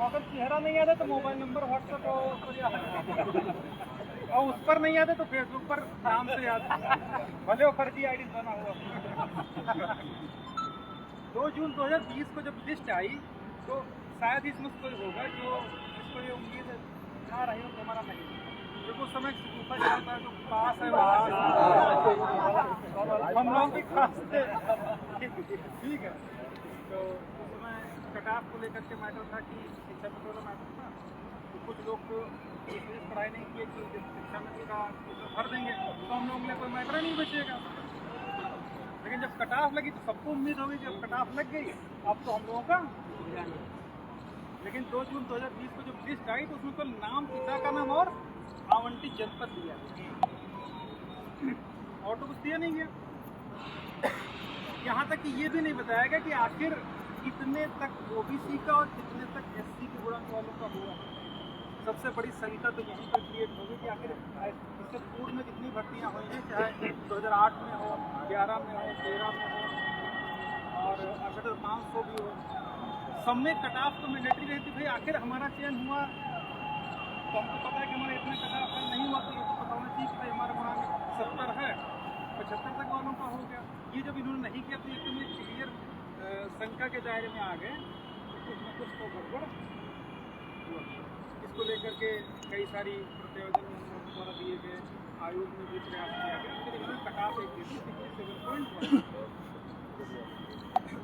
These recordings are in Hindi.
अगर चेहरा नहीं आता तो मोबाइल नंबर व्हाट्सएप पर याद, और उस पर नहीं आता तो फेसबुक पर नाम से याद, भले वो फर्जी आईडी बना हुआ। 2 जून 2020 को जब लिस्ट आई तो शायद इसमें कोई होगा जो इसको ये उम्मीद ना रही हो हमारा नहीं, क्योंकि उस समय सूखा जाता है जो पास है हम लोग भी खास थे। ठीक है, तो उस समय कट ऑफ को लेकर के मैटर था कि शिक्षा मंत्री का मैटर था, तो कुछ लोग तो पढ़ाई नहीं किए कि शिक्षा मंत्री का भर देंगे तो हम लोग के लिए कोई मैटर नहीं बचेगा। लेकिन जब कट ऑफ लगी तो सबको उम्मीद होगी जब कट ऑफ लग गई अब तो हम लोगों का। लेकिन 2 जून 2020 को जब लिस्ट आई तो उसमें तो नाम, पिता का नाम और आवंटित जनपद दिया और तो कुछ दिया नहीं गया। यहाँ तक कि ये भी नहीं बताया गया कि आखिर कितने तक ओबीसी का और कितने तक एससी के गुणांक वालों का हुआ। सबसे बड़ी संख्या तो यहीं पर क्रिएट होगी कि आखिर इससे पूर्व में कितनी भर्तियाँ हुई हैं, चाहे 2008 में हो, 11 में हो, 13 में हो और अगर 500 भी हो, सब में कट ऑफ तो मैंडेटरी रहती। भाई आखिर हमारा चयन हुआ तो हमको पता है कि हमारा इतना कट ऑफ नहीं हुआ, तो ये तो पता होना चाहिए कि भाई हमारा गुणांक 70 है, 75 तक वालों का हो गया। ये जब इन्होंने नहीं किया तो एकदम एक क्लियर संख्या के दायरे में आ गए, कुछ न कुछ तो गड़बड़ हुआ। इसको लेकर के कई सारी प्रतिवेदन द्वारा दिए गए, आयोग में भी प्रयास किया गया, फिर इन्होंने कट ऑफ एक दी थी 67.1।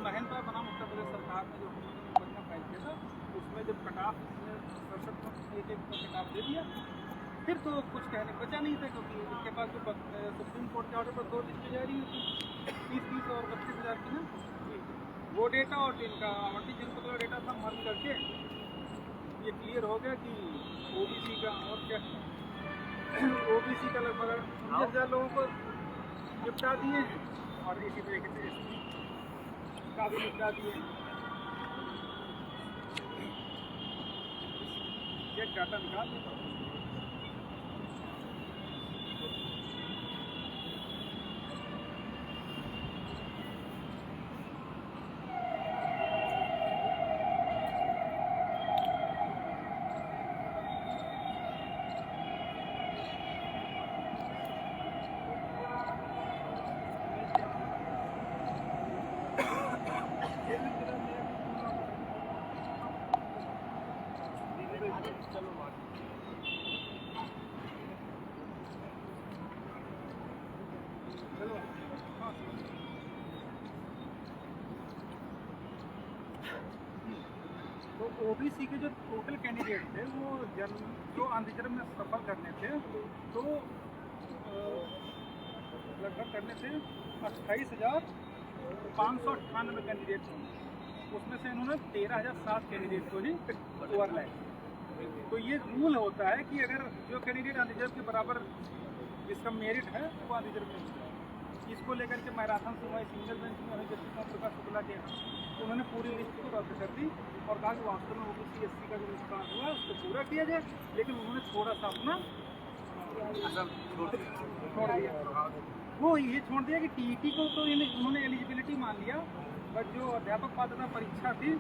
महेंद्र बनाम उत्तर प्रदेश सरकार ने जो मुकदमा फाइल किया था उसमें जब कट ऑफ 67.1 कट ऑफ दे दिया, फिर तो कुछ कहने बचा नहीं था, क्योंकि इसके पास जो सुप्रीम कोर्ट के ऑर्डर पर 2 लिस्टें जारी हुई थी 30,000 और 32,000 की ना, वो डेटा और जिनका आवंटित जनपद का डेटा था मर्ज करके ये क्लियर हो गया कि ओबीसी का और क्या ओबीसी का लगभग 19,000 लोगों को निपटा दिए हैं और इसी तरीके से एससी का भी निपटा दिए। एक डाटा निकाल देता हूँ। तो ओबीसी के जो टोटल कैंडिडेट थे वो जो अंधजन में सफल करने थे तो लगभग करने थे 28,598 कैंडिडेट थे, उसमें से इन्होंने 13,007 कैंडिडेट को ही ओवरलैप। तो ये रूल होता है कि अगर जो कैंडिडेट अनरिजर्व के बराबर जिसका मेरिट है वो अनरिजर्व में होता है। इसको लेकर के मैराथन सुनवाई सिंगल बेंच में जस्टिस ओम प्रकाश शुक्ला के यहाँ तो उन्होंने पूरी लिस्ट को रद्द कर दी और कहा कि वास्तव में ओबीसी एससी का जो नुकसान हुआ उसको पूरा किया जाए, लेकिन उन्होंने थोड़ा सा अपना छोड़ दिया। वो ये छोड़ दिया कि टीईटी को तो उन्होंने एलिजिबिलिटी मान लिया, बट जो अध्यापक पात्रता परीक्षा थी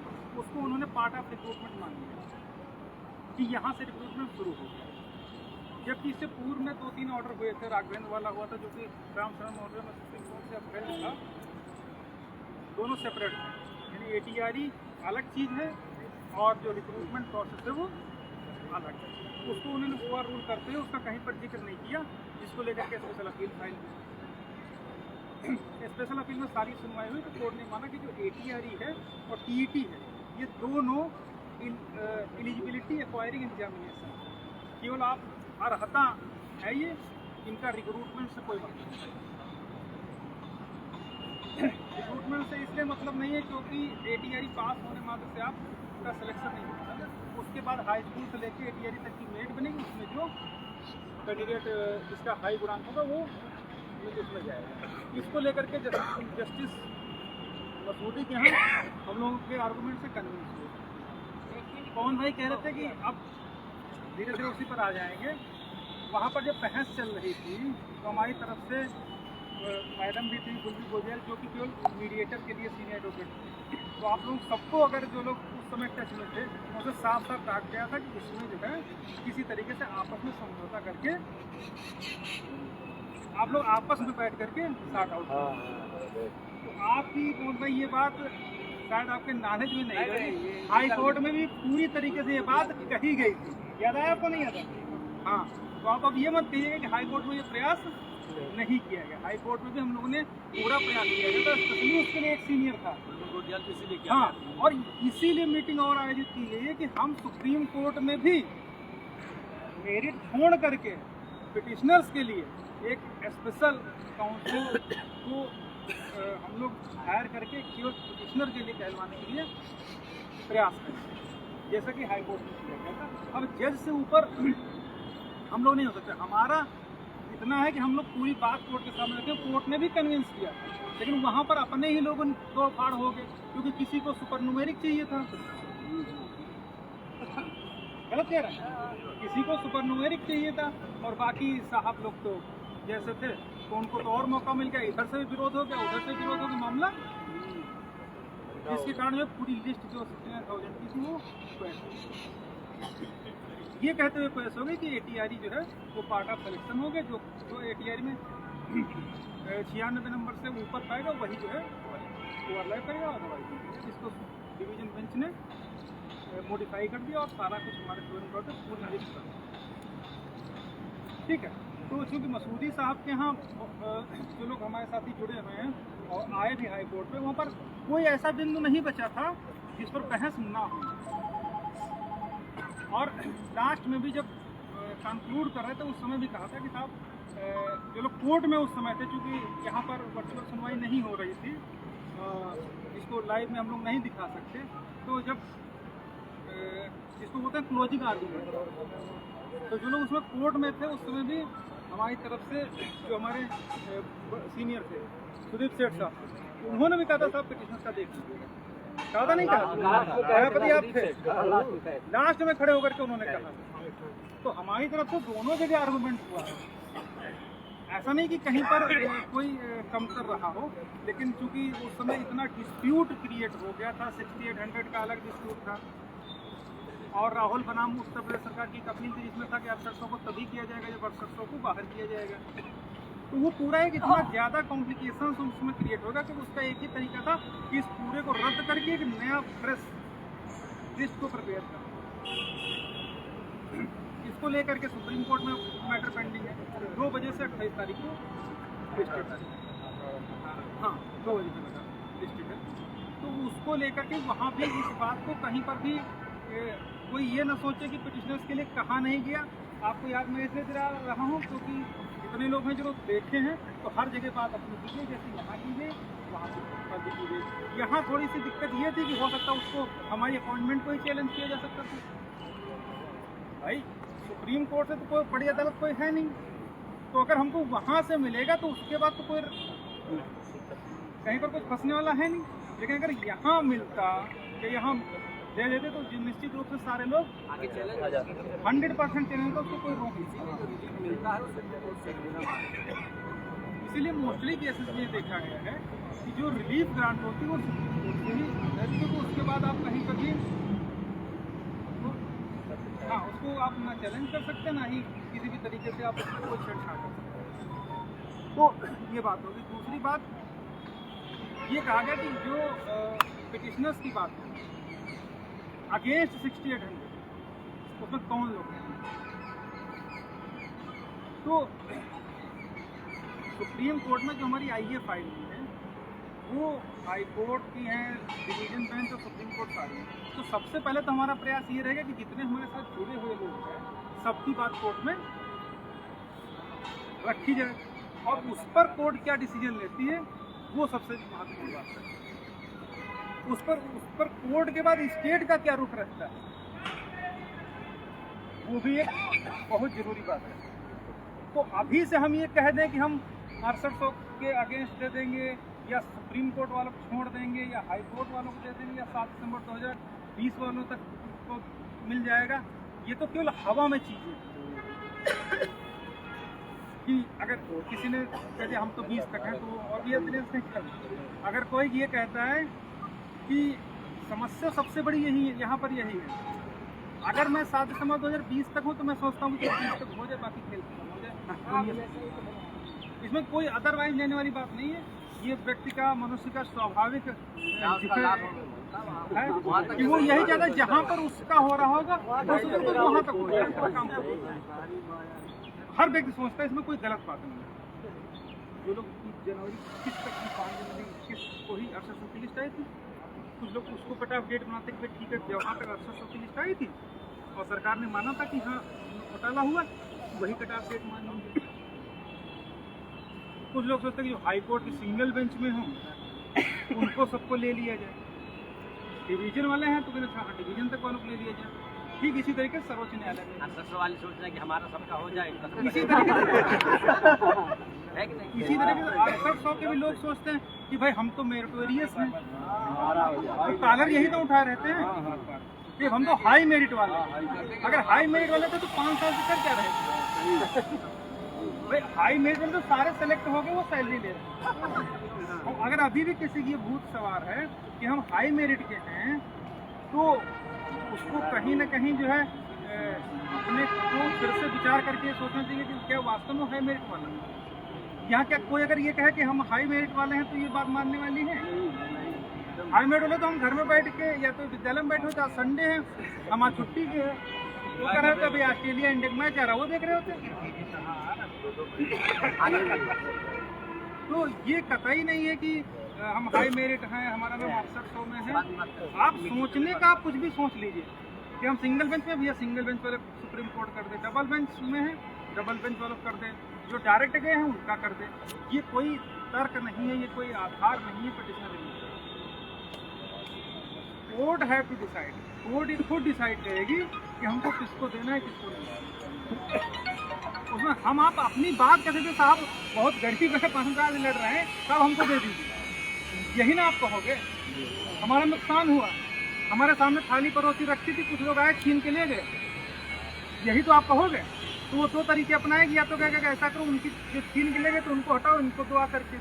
उसको उन्होंने पार्ट ऑफ रिक्रूटमेंट मान लिया कि यहाँ से रिक्रूटमेंट शुरू हो गया। जबकि इससे पूर्व में 2-3 ऑर्डर हुए थे, राघवेंद्र वाला हुआ था जो कि राम शरण महोदय में सुप्रीम कोर्ट से अपेल था, दोनों सेपरेट थे, यानी एटीआरई अलग चीज़ है और जो रिक्रूटमेंट प्रोसेस है वो अलग है। उसको उन्होंने ओवर रूल करते हुए उसका कहीं पर जिक्र नहीं किया, जिसको लेकर के स्पेशल अपील फाइल हुई। स्पेशल अपील में सारी सुनवाई हुई तो कोर्ट ने माना कि जो एटीआरई है और टीईटी है ये दोनों एलिजिबिलिटी एक्वायरिंग एग्जामिनेशन, केवल आप अर्हता है ये, इनका रिक्रूटमेंट से कोई मतलब नहीं। रिक्रूटमेंट से इसलिए मतलब नहीं है क्योंकि एटीआरई पास होने मात्र से आपका सिलेक्शन नहीं होता है। उसके बाद हाई स्कूल से लेकर एटीआरई तक की मेरिट बनेगी, उसमें जो कैंडिडेट जिसका हाई गुणांक होगा वो उसमें जाएगा। इसको लेकर के जस्टिस मसूदी के यहाँ हम लोगों के आर्गूमेंट से कन्विंस हुए। पवन भाई कह रहे थे कि अब धीरे धीरे उसी पर आ जाएंगे। वहाँ पर जब बहस चल रही थी तो हमारी तरफ से मैडम भी थी गुलबी गोयल, जो कि केवल मीडिएटर के लिए सीनियर एडवोकेट थे। तो आप लोग सबको अगर जो लोग उस उस समय टच में थे उनसे साफ साफ कहा गया था कि इसमें जो है किसी तरीके से आपस में समझौता करके आप लोग आपस में बैठ करके सॉर्ट आउट करें। तो आपकी मोहन भाई ये बात शायद आपके नॉलेज में नहीं रही, हाई कोर्ट में भी पूरी तरीके से ये बात कही गई थी, याद आया आपको? नहीं याद आया? हाँ, तो आप अब ये मत कहिएगा कि हाई कोर्ट में ये प्रयास नहीं किया गया। हाई कोर्ट में भी हम लोगों ने पूरा प्रयास किया गया था, स्पेशली उसके लिए एक सीनियर था। हाँ, और इसीलिए मीटिंग और आयोजित की गई है कि हम सुप्रीम कोर्ट में भी मेरिट छोड़ करके पिटिशनर्स के लिए एक स्पेशल काउंसिल को हम लोग हायर करके केवल पिटिशनर के लिए कहलवाने के लिए प्रयास करें, जैसा कि हाई कोर्ट में किया गया था। अब जज से ऊपर हम लोग नहीं हो सकते। हमारा इतना है कि हम लोग पूरी बात कोर्ट के सामने रखे, कोर्ट ने भी कन्विंस किया, लेकिन वहाँ पर अपने ही लोग दो फाड़ हो गए, क्योंकि किसी को सुपर न्यूमेरिक चाहिए था। गलत कह रहे हैं, किसी को सुपर न्यूमेरिक चाहिए था और बाकी साहब लोग तो जैसे थे, तो उनको तो और मौका मिल गया, इधर से भी विरोध हो गया, उधर से विरोध हो गया, मामला जिसके कारण जो पूरी लिस्ट जो 69,000 की थी वो ये कहते हुए पेश हो गई कि ATRE जो है वो पार्ट ऑफ सिलेक्शन हो गया, जो ATRE में 96 नंबर से ऊपर पाएगा वही जो है ओवरलैप करेगा, अदरवाइज इसको डिवीजन बेंच ने मॉडिफाई कर दिया और सारा कुछ हमारे स्टूडेंट को पूरी लिस्ट कर दिया। ठीक है, तो चूँकि मसूदी साहब के यहाँ जो लोग हमारे साथी जुड़े हुए हैं और आए भी हाई कोर्ट में, वहाँ पर कोई ऐसा बिंदु नहीं बचा था जिस पर बहस ना हो। और लास्ट में भी जब कंक्लूड कर रहे थे उस समय भी कहा था कि साहब जो लोग कोर्ट में उस समय थे, चूँकि यहाँ पर वर्चुअल सुनवाई नहीं हो रही थी, इसको लाइव में हम लोग नहीं दिखा सकते, तो जब जिसको बोलते हैं क्लोजिंग आर्गूमेंट, तो जो लोग उसमें कोर्ट में थे उस समय भी हमारी तरफ से जो हमारे सीनियर थे सुदीप सेठ साहब, उन्होंने भी कहा था साहब पिटिशनर का देख लीजिएगा, कहा था नहीं कहा, सभापति आप थे, लास्ट में खड़े होकर के उन्होंने कहा। तो हमारी तरफ से दोनों जगह आर्गूमेंट हुआ है, ऐसा नहीं कि कहीं पर कोई कमतर रहा हो, लेकिन चूंकि उस समय इतना डिस्प्यूट क्रिएट हो गया था, 6800 का अलग डिस्प्यूट था, और राहुल बनाम उत्तर प्रदेश सरकार की अपील थी जिसमें था कि अफसरों को तभी किया जाएगा जब अफसरों को बाहर किया जाएगा। तो वो पूरा एक इतना ज़्यादा कॉम्प्लिकेशन उसमें क्रिएट होगा कि उसका एक ही तरीका था कि इस पूरे को रद्द करके एक नया फ्रेश लिस्ट को प्रिपेयर करना। इसको लेकर के सुप्रीम कोर्ट में मैटर पेंडिंग है, 2 बजे से 28 तारीख को लिस्टेड है। हाँ, 2 बजे से लिस्टेड है, तो उसको लेकर के वहाँ भी इस बात को कहीं पर भी कोई ये ना सोचे कि पिटिशनर्स के लिए कहा नहीं गया। आपको याद मैं इसलिए दिला रहा हूँ क्योंकि इतने लोग हैं जो देखे हैं, तो हर जगह बात अपनी कीजिए, जैसे यहाँ की गई वहाँ की गई। यहाँ थोड़ी सी दिक्कत ये थी कि हो सकता उसको हमारी अपॉइंटमेंट को ही चैलेंज किया जा सकता था। भाई सुप्रीम कोर्ट से तो कोई बड़ी अदालत कोई है नहीं, तो अगर हमको वहाँ से मिलेगा तो उसके बाद तो कोई कहीं पर कुछ फंसने वाला है नहीं। लेकिन अगर यहाँ मिलता कि यहाँ दे देते तो निश्चित रूप से सारे लोग आगे चले 100% चैलेंज का उसको कोई रोक नहीं। इसीलिए मोस्टली केसेस में देखा गया है कि जो रिलीफ ग्रांट होती है वो ही, तो उसके बाद आप कहीं पर भी हाँ उसको आप ना चैलेंज कर सकते ना ही किसी भी तरीके से आप उसको कोई छेड़छाड़ कर सकते। तो ये बात होगी। दूसरी बात ये कहा गया कि जो पिटिशनर्स की बात है अगेंस्ट 6800 उसमें कौन लोग हैं, तो सुप्रीम कोर्ट में जो हमारी IE फाइल हुई है वो हाई कोर्ट की हैं, डिवीजन बेंच और सुप्रीम कोर्ट सारी हैं। तो सबसे पहले तो हमारा प्रयास ये रहेगा कि जितने हमारे साथ जुड़े हुए लोग हैं सबकी बात कोर्ट में रखी जाए और उस पर कोर्ट क्या डिसीजन लेती है वो सबसे महत्वपूर्ण बात है। उस पर कोर्ट के बाद स्टेट का क्या रुख रहता है वो भी एक बहुत जरूरी बात है। तो अभी से हम ये कह दें कि हम 6800 के अगेंस्ट दे देंगे या सुप्रीम कोर्ट वालों को छोड़ देंगे या हाई कोर्ट वालों को दे देंगे या 7 दिसंबर 2020 वालों तक को मिल जाएगा, ये तो केवल हवा में चीज़ है कि अगर किसी ने कहते हम तो 20 तक हैं तो और भी अगेंस्ट नहीं कर। अगर कोई ये कहता है कि समस्या सबसे बड़ी यही है, यहाँ पर यही है। अगर मैं 7 दिसंबर 2020 तक हूँ तो मैं सोचता हूँ कि 20 तक हो जाए, बाकी खेल खत्म हो जाए। इसमें कोई अदरवाइज लेने वाली बात नहीं है। ये व्यक्ति का, मनुष्य का स्वाभाविक है कि वो यही चाहता है जहाँ पर उसका हो रहा होगा तो वहाँ तक हो जाए, काम हर व्यक्ति सोचता है। इसमें कोई गलत बात नहीं है। जो लोग 30 जनवरी 21 तक 5 जनवरी 21 को ही अरसा की लिस्ट आई थी, कुछ लोग उसको कट ऑफ डेट बनाते कि ठीक है जहाँ तक अरसा की लिस्ट आई थी और सरकार ने माना था कि हाँ घोटाला हुआ, वही कट ऑफ डेट मान लेंगे। कुछ लोग सोचते हैं कि जो हाई कोर्ट की सिंगल बेंच में हो उनको सबको ले लिया जाए, डिवीजन वाले हैं तो कहते हैं डिवीजन तक वालों को ले लिया जाए। ठीक इसी तरीके से सर्वोच्च न्यायालय में वाले सोच रहे हैं कि हमारा सबका हो जाए, इसी तरीके से 6800 के भी लोग सोचते हैं कि भाई हम तो मेरिटोरियस हैं, तो कॉलर यही तो उठा रहते हैं कि हम तो हाई मेरिट वाले हैं। अगर हाई मेरिट वाले थे तो 5 साल से कर क्या रहे थे भाई? हाई मेरिट वाले तो सारे सेलेक्ट हो गए, वो सैलरी ले रहे हैं। और अगर अभी भी किसी की भूत सवार है कि हम हाई मेरिट के हैं तो उसको कहीं ना कहीं जो है अपने को फिर से विचार करके सोचना चाहिए कि क्या वास्तव में हाई मेरिट वाला है। यहाँ क्या कोई अगर ये कहे कि हम हाई मेरिट वाले हैं तो ये बात मानने वाली है? हाई मेरिट वाले तो हम घर में बैठ के या तो विद्यालय में बैठे हो, चाहे संडे है हमारी छुट्टी के है, वो कर रहे होते अभी ऑस्ट्रेलिया इंडिया मैच आ रहा वो देख रहे होते। तो ये कतई नहीं है कि हम हाई मेरिट हैं, हमारा नाम 6800 में है। आप सोचने का आप कुछ भी सोच लीजिए कि हम सिंगल बेंच में, भैया सिंगल बेंच वाले सुप्रीम कोर्ट कर दे, डबल बेंच में है डबल बेंच वालों कर दे, जो डायरेक्ट गए हैं उनका कर दे। ये कोई तर्क नहीं है, ये कोई आधार नहीं है पिटिशनर नहीं। कोर्ट है टू डिसाइड, कोर्ट खुद डिसाइड करेगी कि हमको किसको देना है किसको नहीं। उसमें हम आप अपनी बात कहते थे साहब बहुत गरीबी में 5 साल लड़ रहे हैं, तब हमको दे दीजिए, यही ना आप कहोगे? हमारा नुकसान हुआ, हमारे सामने थाली परोसी रखी थी, कुछ लोग आए छीन के ले गए, यही तो आप कहोगे? तो वो 2 तरीके अपनाएगी, या तो कहेगा ऐसा करो उनकी जो छीन के ले गए तो उनको हटाओ, इनको दुआ करके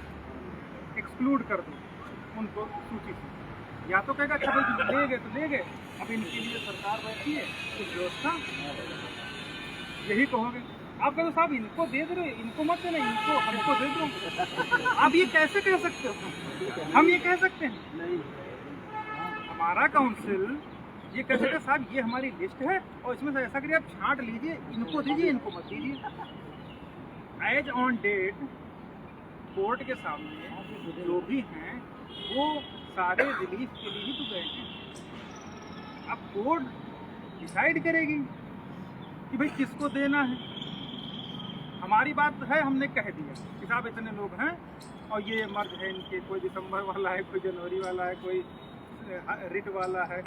एक्सक्लूड कर दो उनको सूची से, या तो कहेगा अच्छा भाई ले गए तो ले गए, अब इनके लिए सरकार बैठी है कुछ व्यवस्था, यही कहोगे। आप कहो साहब इनको दे दो, इनको मत देना, इनको हमको दे दो। आप ये कैसे कह सकते हो? हम ये कह सकते हैं? हमारा काउंसिल ये कह सकते साहब ये हमारी लिस्ट है और इसमें से ऐसा करिए आप छांट लीजिए, इनको दीजिए इनको मत दीजिए। एज ऑन डेट कोर्ट के सामने जो भी हैं वो सारे रिलीफ के लिए ही तो गए हैं। अब कोर्ट डिसाइड करेगी कि भाई किसको देना है। हमारी बात है, हमने कह दिया कि साहब इतने लोग हैं और ये मर्ज है इनके, कोई दिसंबर वाला है, कोई जनवरी वाला है, कोई रिट वाला है,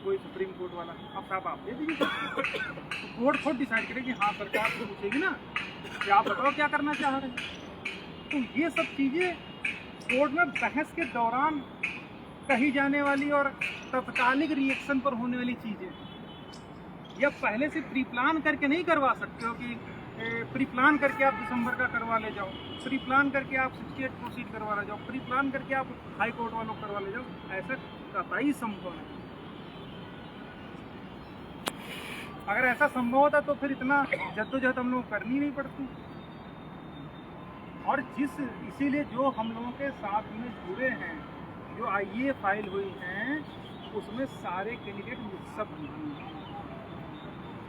कोई सुप्रीम कोर्ट वाला। अब साहब आप दे दीजिए, तो कोर्ट खुद डिसाइड करेगी। हाँ सरकार को पूछेगी ना कि आप बताओ क्या करना चाह रहे हैं। तो ये सब चीज़ें कोर्ट में बहस के दौरान कही जाने वाली और तत्कालिक रिएक्शन पर होने वाली चीज़ें, या पहले से प्री प्लान करके नहीं करवा सकते हो कि प्री प्लान करके आप दिसंबर का करवा ले जाओ, प्री प्लान करके आप 68 प्रोसीड करवा ले जाओ, प्री प्लान करके आप हाई कोर्ट वालों करवा ले जाओ, ऐसा कतई संभव नहीं। अगर ऐसा संभव होता तो फिर इतना जद्दोजहद हम लोग करनी नहीं पड़ती। और इसीलिए जो हम लोगों के साथ में जुड़े हैं, जो आईए फाइल हुई हैं, उसमें सारे कैंडिडेट मिक्सअप नहीं हैं,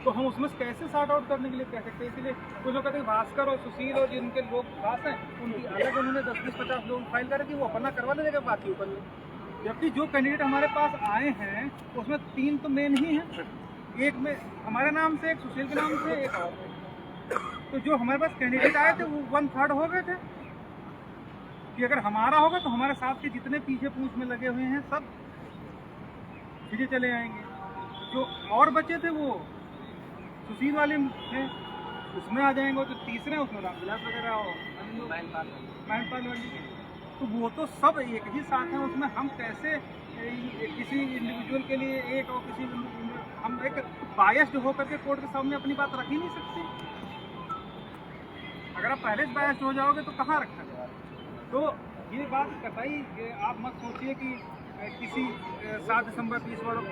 तो हम उसमें कैसे सॉर्ट आउट करने के लिए कह सकते हैं। इसलिए कुछ लोग कहते हैं भास्कर और सुशील और जिनके लोग खास हैं उनकी अलग उन्होंने 10-20-50 लोग फाइल करे कि वो अपना करवा लेगा बाकी ऊपर में। जबकि जो कैंडिडेट हमारे पास आए हैं उसमें 3 तो मेन ही हैं, एक में हमारे नाम से, एक सुशील के नाम से, एक और। तो जो हमारे पास कैंडिडेट आए थे वो 1/3 हो गए थे कि अगर हमारा होगा तो हमारे साथ के जितने पीछे पूछ में लगे हुए हैं सब पीछे चले आएंगे। जो और बचे थे वो सुशील वाले में उसमें आ जाएंगे, तो तीसरे उसमें रामविलास वगैरह और महनपाल वाली, तो वो तो सब एक ही साथ हैं। उसमें हम कैसे किसी इंडिविजुअल के लिए एक और किसी हम एक बायस्ड होकर के कोर्ट के सामने अपनी बात रख ही नहीं सकते। अगर आप पहले से बायस्ड हो जाओगे तो कहाँ रखा जाए। तो ये बात कतई आप मत सोचिए कि किसी 7 दिसंबर 20 वालों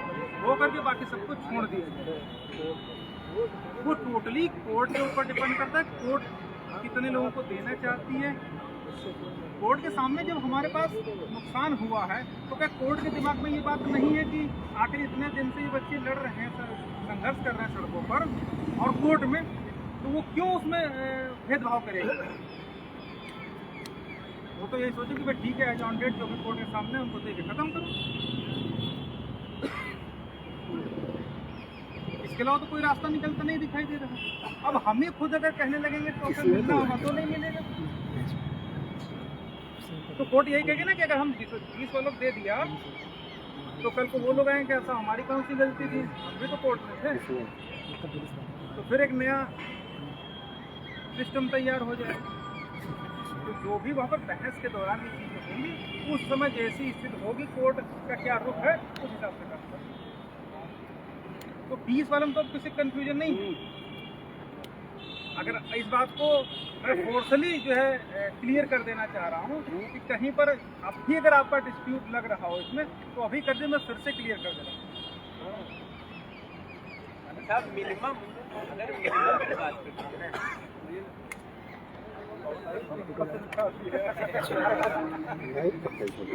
रो करके बाकी सब कुछ छोड़ दिया। वो टोटली कोर्ट के ऊपर डिपेंड करता है, कोर्ट कितने लोगों को देना चाहती है। कोर्ट के सामने जब हमारे पास नुकसान हुआ है तो क्या कोर्ट के दिमाग में ये बात नहीं है कि आखिर इतने दिन से ये बच्चे लड़ रहे हैं, संघर्ष कर रहे हैं सड़कों पर और कोर्ट में, तो वो क्यों उसमें भेदभाव करेगा? वो तो यही सोचे कि भाई ठीक है, एज ऑन डेट जो भी कोर्ट के सामने उनको दे के खत्म करो। इसके अलावा तो कोई रास्ता निकलता नहीं दिखाई दे रहा। अब हम ही खुद अगर कहने लगेंगे तो फिर मिलना होगा तो नहीं मिलेगा। तो कोर्ट यही कहेगी ना कि अगर हम 20 वालों को दे दिया तो कल को वो लोग आएंगे ऐसा हमारी कौन सी गलती थी, हम भी तो कोर्ट में थे। तो फिर एक नया सिस्टम तैयार हो जाए। तो जो भी वहाँ पर बहस के दौरान ये चीजें होंगी, उस समय जैसी स्थिति होगी कोर्ट का क्या रुख है उस हिसाब से काम करें। तो 20 वालों में तो किसी कंफ्यूजन नहीं। अगर इस बात को मैं फोर्सली जो है क्लियर कर देना चाह रहा हूँ कि कहीं पर अब भी अगर आपका डिस्प्यूट लग रहा हो इसमें, तो अभी कर दे, मैं फिर से क्लियर कर दे रहा हूँ। साहब मिनिमम अगर मिनिमम की बात करते हैं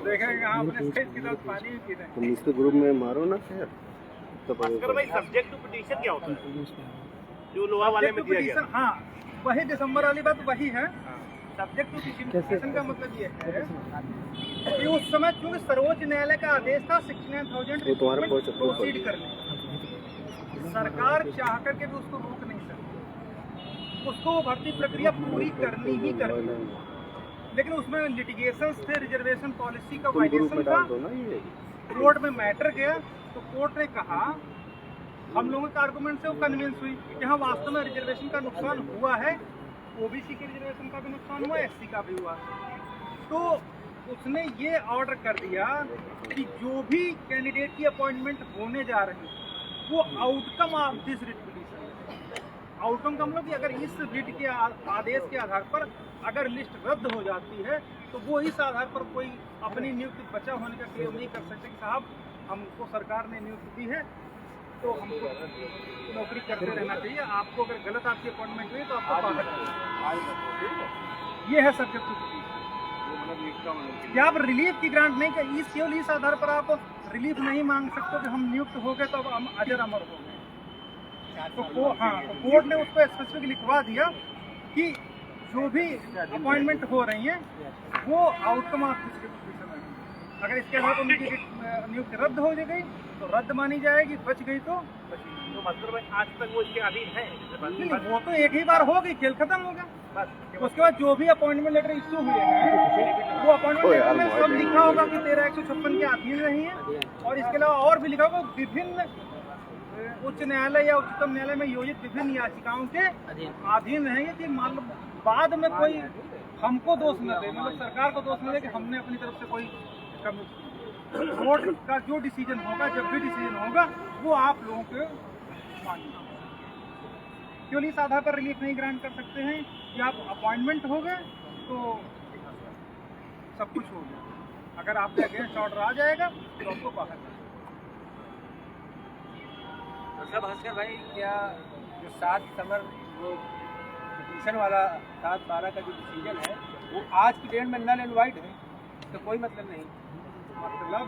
देखेंगे आपने स्टेज के साथ पानी भी पी रहे हैं। तुम इसके ग्रुप में मारो ना शेयर। तो भाई सब्जेक्ट टू पिटीशन क्या होता है जो लोहा वाले में दिया गया? हाँ, वही दिसंबर वाली बात वही है। सब्जेक्ट टू पिटीशन का मतलब ये है कि उस समय चूंकि सर्वोच्च न्यायालय का आदेश था 69,000 प्रोसीड करने, सरकार चाह करके भी उसको रोक नहीं सकती, उसको वो भर्ती प्रक्रिया पूरी करनी ही करनी। लेकिन उसमें लिटिगेशंस थे, रिजर्वेशन पॉलिसी का वायलेशन था, कोर्ट में मैटर गया तो कोर्ट ने कहा, हम लोगों के आर्गुमेंट से वो कन्विंस हुई कि हाँ वास्तव में रिजर्वेशन का नुकसान हुआ है, ओबीसी के रिजर्वेशन का भी नुकसान हुआ, एससी का भी हुआ। तो उसने ये ऑर्डर कर दिया कि जो भी कैंडिडेट की अपॉइंटमेंट होने जा रही है वो outcome of this writ petition, outcome का मतलब कि अगर इस रिट के आदेश के आधार पर अगर लिस्ट रद्द हो जाती है तो वो इस आधार पर कोई अपनी नियुक्ति बचा होने का क्लेम नहीं कर सकते कि साहब हमको सरकार ने नियुक्ति दी है तो हमको नौकरी करते रहना चाहिए, आपको अगर गलत आपकी अपॉइंटमेंट हुई तो आपको बाहर करना। ये है सब्जेक्ट टू पिटीशन कि आप रिलीफ की ग्रांट नहीं कर, इस केवल इस आधार पर आप रिलीफ नहीं मांग सकते कि हम नियुक्त हो गए तो अब हम अजर अमर हो गए। तो हाँ, तो कोर्ट ने उसको स्पेसिफिक लिखवा दिया कि जो भी अपॉइंटमेंट हो रही है वो आउटकम ऑफ दिस पिटीशन है। अगर इसके अलावा उनकी नियुक्ति रद्द हो गई तो रद्द मानी जाएगी, बच गई तो मतलब आज तक वो इसके अधीन है? वो तो एक ही बार होगी, खेल खत्म होगा। उसके बाद जो भी अपॉइंटमेंट लेटर इश्यू हुए हैं वो अपॉइंटमेंट लेटर में सब लिखा होगा कि 13,156 के अधीन रही है, और इसके अलावा और भी लिखा होगा विभिन्न उच्च न्यायालय या उच्चतम न्यायालय में योजित विभिन्न याचिकाओं के अधीन रहेंगे। कि मान लो बाद में कोई हमको दोष न दे, मतलब सरकार को दोष न दे कि हमने अपनी तरफ से कोई कमी। कोर्ट का जो डिसीजन होगा, जब भी डिसीजन होगा, वो आप लोगों के मानिए। केवल इस आधार पर रिलीफ नहीं ग्रांट कर सकते हैं कि आप अपॉइंटमेंट हो गए तो सब कुछ हो गया। अगर आपके अगेंस्ट ऑर्डर आ जाएगा तो आपको बाहर जाना। अच्छा भास्कर भाई, क्या जो 7 दिसंबर वो पिटीशन वाला 7/12 का जो डिसीजन है वो आज की डेट में नल एंड वाइड है, तो कोई मतलब नहीं? मतलब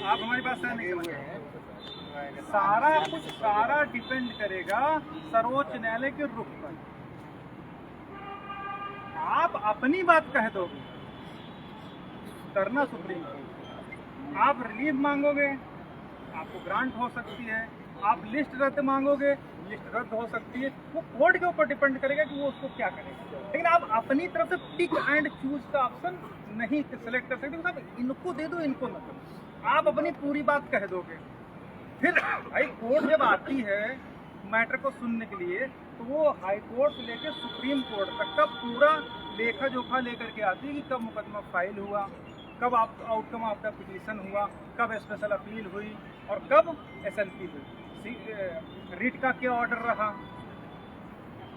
आप हमारी बात सही नहीं समझ रहे हैं। सारा डिपेंड करेगा सर्वोच्च न्यायालय के रुख पर। आप अपनी बात कह दोगे, करना सुप्रीम कोर्ट, आप रिलीफ मांगोगे आपको ग्रांट हो सकती है, आप लिस्ट रद्द मांगोगे लिस्ट रद्द हो सकती है। वो कोर्ट के ऊपर डिपेंड करेगा कि वो उसको क्या करेगा। लेकिन आप अपनी तरफ से टिक एंड चूज का ऑप्शन नहीं सिलेक्ट कर सकते, मतलब इनको दे दो इनको न दो, आप अपनी पूरी बात कह दोगे। फिर भाई कोर्ट जब आती है मैटर को सुनने के लिए तो वो हाई कोर्ट से लेकर सुप्रीम कोर्ट तक का पूरा लेखा जोखा लेकर के आती है कि कब मुकदमा फाइल हुआ, कब आप आउटकम ऑफ द पिटीशन हुआ, कब स्पेशल अपील हुई और कब SLP हुई, रिट का क्या ऑर्डर रहा,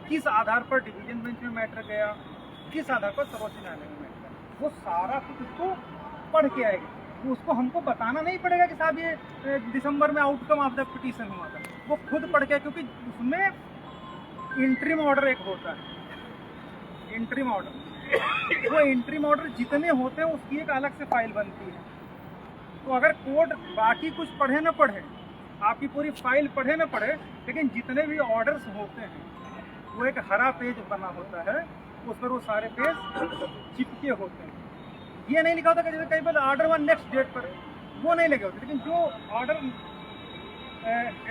किस आधार पर डिवीजन बेंच में मैटर गया, किस आधार पर सर्वोच्च न्यायालय में मैटर गया। वो सारा कुछ उसको पढ़ के आएगा। उसको हमको बताना नहीं पड़ेगा कि साहब ये दिसंबर में आउटकम ऑफ द पिटीशन हुआ था, वो खुद पढ़ के, क्योंकि उसमें इंटरिम ऑर्डर एक होता है, इंटरिम ऑर्डर, वो इंटरिम ऑर्डर जितने होते हैं उसकी एक अलग से फाइल बनती है। तो अगर कोर्ट बाकी कुछ पढ़े ना पढ़े, आपकी पूरी फाइल पढ़े ना पढ़े, लेकिन जितने भी ऑर्डर्स होते हैं वो एक हरा पेज बना होता है, उस पर वो सारे पेज चिपके होते हैं। ये नहीं लिखा होता कि जैसे कई बार ऑर्डर वन नेक्स्ट डेट पर, वो नहीं लगे होते, लेकिन जो ऑर्डर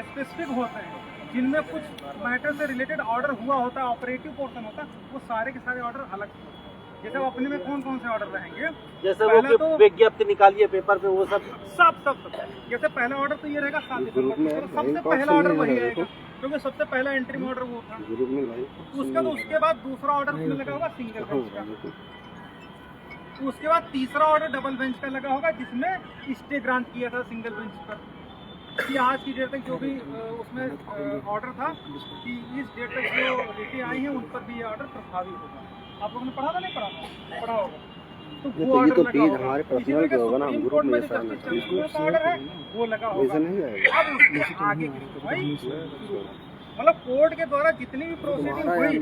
स्पेसिफिक होते हैं, जिनमें कुछ मैटर से रिलेटेड ऑर्डर हुआ होता है, ऑपरेटिव पोर्शन होता है, वो सारे के सारे ऑर्डर अलग होते हैं। जैसे अपने में कौन कौन से ऑर्डर रहेंगे, जैसे पहला वो तो विज्ञप्ति निकालिए पेपर पे, वो सब सब जैसे पहला ऑर्डर तो ये रहेगा 7 दिसंबर, तो सबसे पहला ऑर्डर वही रहेगा, क्योंकि सबसे पहला एंट्री ऑर्डर वो था। उसके बाद दूसरा ऑर्डर उसमें लगा होगा सिंगल बेंच का, उसके बाद तीसरा ऑर्डर डबल बेंच का लगा होगा, जिसमें स्टे ग्रांट किया था सिंगल बेंच पर कि आज की डेट तक जो भी उसमें ऑर्डर था कि इस डेट तक जो रिटें आई हैं उन पर भी ये ऑर्डर प्रभावी होगा। आप लोगों ने पढ़ा था, नहीं पढ़ा होगा, तो वो ऑर्डर लगा होगा। इसी तरह के सुप्रीम कोर्ट में जस्टिस चंद्रचूड़ का ऑर्डर है, वो लगा होगा। अब उसके आगे की भाई मतलब कोर्ट के द्वारा जितनी भी प्रोसीडिंग हुई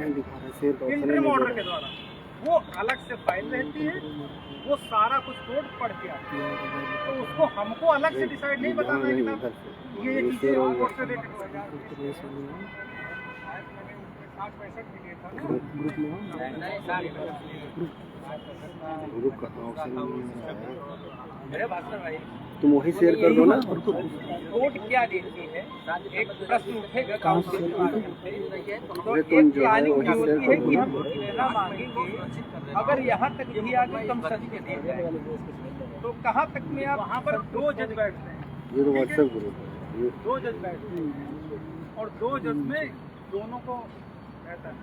इंटरिम ऑर्डर के द्वारा, वो अलग से फाइल रहती है, वो सारा कुछ कोर्ट पढ़ के आती है, तो उसको हमको अलग से डिसाइड नहीं बताना है कि ना ये चीज़ें कोर्ट से रिलेटेड हो जाए। 60-65 भी डेट था मेरे भास्कर भाई, तुम वही शेयर कर दो ना। कोर्ट क्या देती है, एक प्रश्न उठेगा काउंसिल के माध्यम से, तो एक तुम जो है प्लानिंग वही होती शेयर है कर कि दो। हम लेना मांगेंगे, अगर यहाँ तक यही आगे कम सच के दिए जाए, तो कहाँ तक में आप वहाँ पर 2 जज बैठते हैं, ये तो व्हाट्सएप ग्रुप है, ये 2 जज बैठते हैं, और 2 जज में दोनों को रहता है,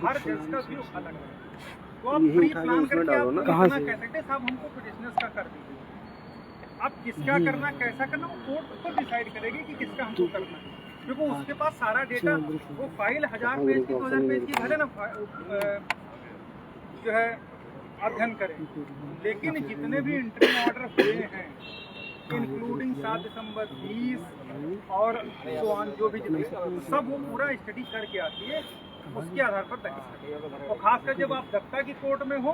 हर जज का व्यू अलग है। तो आप यही प्री उठा के प्लान उसमें करके डालो आप ना। कहाँ से कह सकते हैं साहब हमको पिटिशनर्स का कर दीजिए, आप किसका करना कैसा करना वो कोर्ट को डिसाइड करेगी कि किसका हमको करना है, क्योंकि उसके पास सारा डेटा, वो फाइल 1000 पेज की 2000 पेज की भले ना जो है अध्ययन करें, लेकिन जितने भी इंटरिम ऑर्डर हुए हैं इंक्लूडिंग 7 दिसंबर 20 और जो भी सब वो पूरा स्टडी करके आती है, उसके आधार पर तय। और खासकर जब आप दत्ता की कोर्ट में हो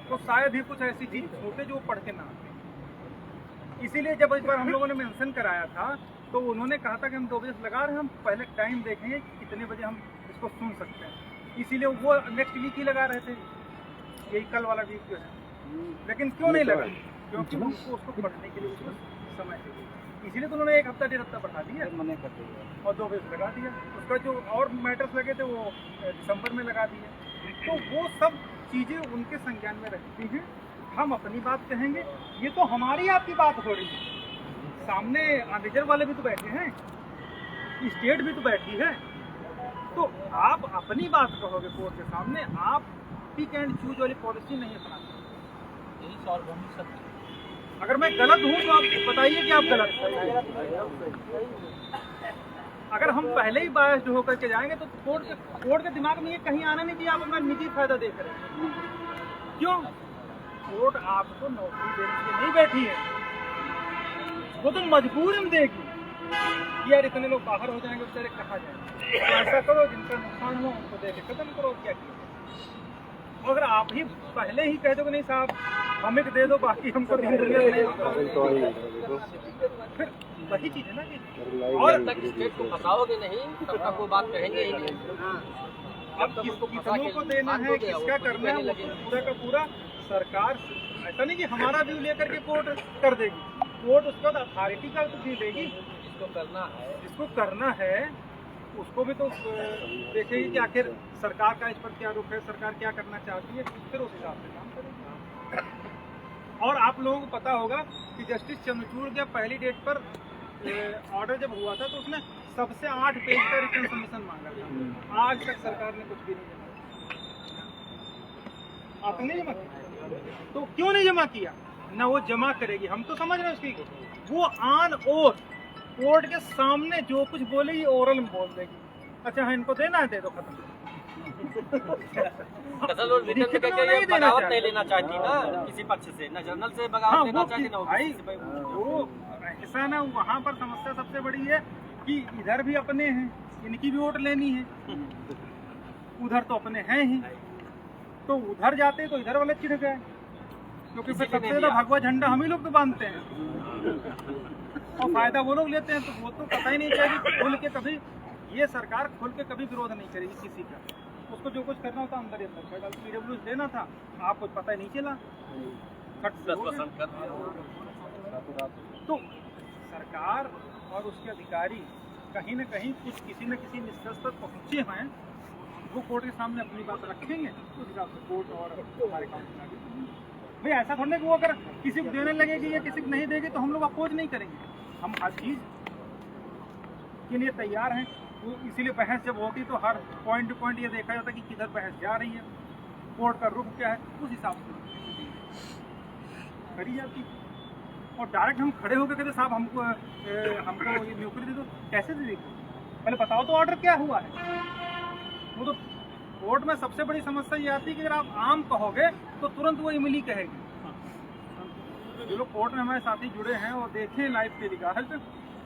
तो शायद ही कुछ ऐसी चीज होते जो पढ़ के ना आते। इसीलिए जब इस बार हम लोगों ने मेंशन कराया था तो उन्होंने कहा था कि हम 2 बजे लगा रहे हैं, हम पहले टाइम देखेंगे कितने बजे हम इसको सुन सकते हैं, इसीलिए वो नेक्स्ट वीक ही लगा रहे थे, यही कल वाला वीक जो है। लेकिन क्यों नहीं लगा, क्योंकि उनको उसको पढ़ने के लिए उसको समय चाहिए, इसीलिए तो उन्होंने 1 हफ्ता 1.5 हफ्ता बढ़ा दिया और 2 बजे लगा दिया। उसका जो और मैटर्स लगे थे वो दिसंबर में लगा दिए। तो वो सब चीज़ें उनके संज्ञान में रहती हैं, हम अपनी बात कहेंगे, ये तो हमारी आपकी बात हो रही है, सामने रिजर्व वाले भी तो बैठे हैं, स्टेट भी तो बैठी है, तो आप अपनी बात कहोगे कोर्ट के सामने, आप पिक एंड चूज वाली पॉलिसी नहीं अपना सकते, यही सॉल्व हो नहीं सकती। अगर मैं गलत हूँ तो आप बताइए कि आप गलत हैं। अगर हम पहले ही बायस्ड होकर के जाएंगे तो कोर्ट के दिमाग में ये कहीं आना नहीं चाहिए आप अपना निजी फायदा देख रहे हैं। क्यों? कोर्ट आपको नौकरी देने के लिए नहीं बैठी है, वो तो मजबूरन देगी कि यार इतने लोग बाहर हो जाएंगे, बेचारे कहाँ जाएंगे, तो ऐसा करो जिनका नुकसान हो उनको दे के खत्म करो। क्या किया? अगर आप ही पहले ही कह दो कि नहीं साहब हमें दे दो बाकी हमको नहीं, फिर वही चीज है ना कि और तक स्टेट को फंसाओगे नहीं तब तक वो बात कहेंगे ही नहीं। अब कितनों को देना है, किसका करना है, पूरा का पूरा सरकार, ऐसा नहीं कि हमारा व्यू लेकर के कोर्ट कर देगी, कोर्ट उसके बाद अथॉरिटी का तो व्यू देगी, जिसको करना है उसको भी तो देखेगी कि आखिर सरकार का इस पर क्या रुख है, सरकार क्या करना चाहती है, फिर उस हिसाब से काम करेगी। और आप लोगों को पता होगा कि जस्टिस चंद्रचूड़ के पहली डेट पर ऑर्डर जब हुआ था तो उसने सबसे 8 पेज का रिटर्न सबमिशन मांगा था, आज तक सरकार ने कुछ भी नहीं जमा, आपने नहीं जमा किया, तो क्यों नहीं जमा किया? ना वो जमा करेगी, हम तो समझ रहे हैं उसकी, वो ऑन ओथ कोर्ट के सामने जो कुछ बोलेगी ओरल में बोल देगी, अच्छा हाँ इनको देना है दे दो, खत्म। दरअसल वो रिटर्न में कहके ये बगावत नहीं लेना चाहती ना किसी पक्ष से, ना जनरल से बगावत लेना चाहती ना भाई ओबीसी से। वो ऐसा ना, वहाँ पर समस्या सबसे बड़ी है कि इधर भी अपने हैं, इनकी भी वोट लेनी है, उधर तो अपने हैं ही, तो उधर जाते तो इधर वाले चिढ़ गए, क्योंकि फिर सबसे ज्यादा भगवा झंडा हम ही लोग तो बांधते हैं और फायदा वो लोग लेते हैं। तो वो तो पता ही नहीं चाहिए कि खुल के कभी ये सरकार खुल के कभी विरोध नहीं करेगी किसी का, उसको जो कुछ करना होता अंदर ही अंदर PWS देना था, आपको पता ही नहीं चला। तो सरकार और उसके अधिकारी कहीं न कहीं कुछ किसी न किसी निष्कर्ष पर पहुंचे हैं, वो कोर्ट के सामने अपनी बात रखेंगे, उस हिसाब से कोर्ट और हमारे काउंसिल आगे। भाई ऐसा थोड़ा कि वो अगर किसी को देने लगेगी या किसी को नहीं देगी तो हम लोग अपोज नहीं करेंगे, हम हर चीज के लिए तैयार हैं। वो इसीलिए बहस जब होती तो हर पॉइंट टू पॉइंट ये देखा जाता कि किधर बहस जा रही है, कोर्ट का रुख क्या है, उस हिसाब से करी जाती। और डायरेक्ट हम खड़े होकर कहते साहब हमको ये नौकरी दे दो, कैसे दे देगी, पहले बताओ तो ऑर्डर क्या हुआ है। वो तो कोर्ट में सबसे बड़ी समस्या ये आती है कि अगर आप आम कहोगे तो तुरंत वो इमली कहेगी। जो लोग कोर्ट में हमारे साथी जुड़े हैं और देखें लाइव टेलीकास्ट,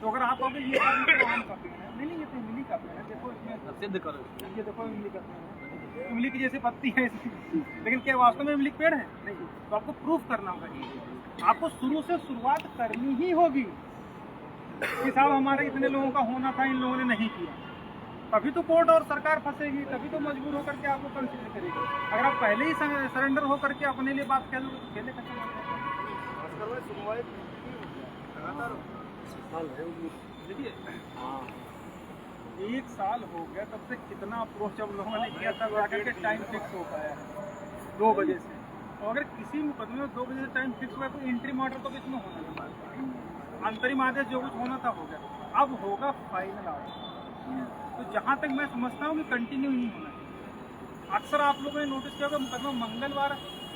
तो अगर आप कहोगे ये तो आम का पेड़ है, नहीं ये तो इमली का पेड़ है, देखो इसमें सिद्ध करो, ये देखो इमली का पेड़ है, इमली की जैसी पत्ती है इसमें, लेकिन क्या वास्तव में इमली पेड़ है? नहीं। तो आपको प्रूफ करना होगा, आपको शुरू से शुरुआत करनी ही होगी कि साहब हमारे इतने लोगों का होना था, इन लोगों ने नहीं किया, तभी तो कोर्ट और सरकार फंसेगी, तभी तो मजबूर होकर के आपको कंसिडर करेगी। अगर आप पहले ही सरेंडर होकर के अपने लिए बात कह दोगे तो खेले खत्म हो जाएगा। देखिए 1 साल हो गया, तब से कितना अप्रोच जब लोगों ने किया तब आकर के टाइम फिक्स हो पाया है 2 बजे से। और अगर किसी मुकदमे में 2 बजे से टाइम फिक्स हुआ तो इंट्रीम ऑर्डर तो इसमें होना था, अंतरिम आदेश जो कुछ होना था हो गया, अब होगा फाइनल ऑर्डर। तो जहाँ तक मैं समझता हूँ कि कंटिन्यू नहीं होना चाहिए। अक्सर आप लोगों ने नोटिस किया होगा मुकदमा मंगलवार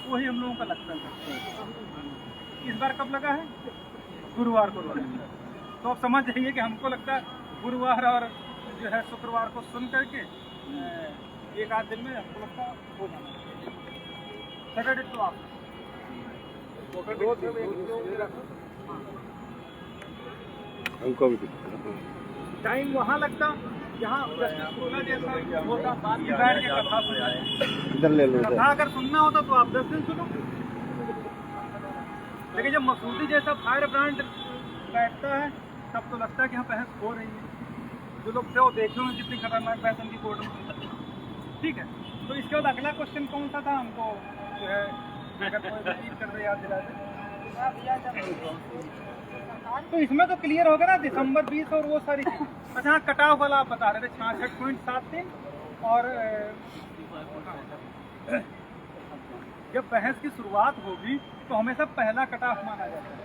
वही हम लोगों का लगता है, इस बार कब लगा है? गुरुवार को लगा। तो आप समझ जाइए कि हमको लगता है गुरुवार और जो है शुक्रवार को सुन करके 1-8 दिन में हमको लगता है हो जाना। सैटरडे तो आप हमको भी टाइम वहाँ लगता जहाँ जैसा होता बैठ के कथा सुना। इधर ले लो, कथा अगर सुनना होता तो आप 10 दिन सुनो, लेकिन जब मसूदी जैसा फायर ब्रांड बैठता है तब तो लगता है कि यहाँ बहस हो रही है। जो लोग थे वो देखे होंगे कितनी खतरनाक बहस उनकी कोर्ट में। ठीक है, तो इसके बाद अगला क्वेश्चन कौन सा था हमको जो है अगर कोई रिपीट कर रहे याद दिला दे। तो इसमें तो क्लियर हो गया ना दिसंबर 20 और वो सारी चीज। अच्छा हाँ, कटाव वाला आप बता रहे थे 66.73 और जब बहस की शुरुआत होगी तो हमेशा पहला कटाव माना जाता है।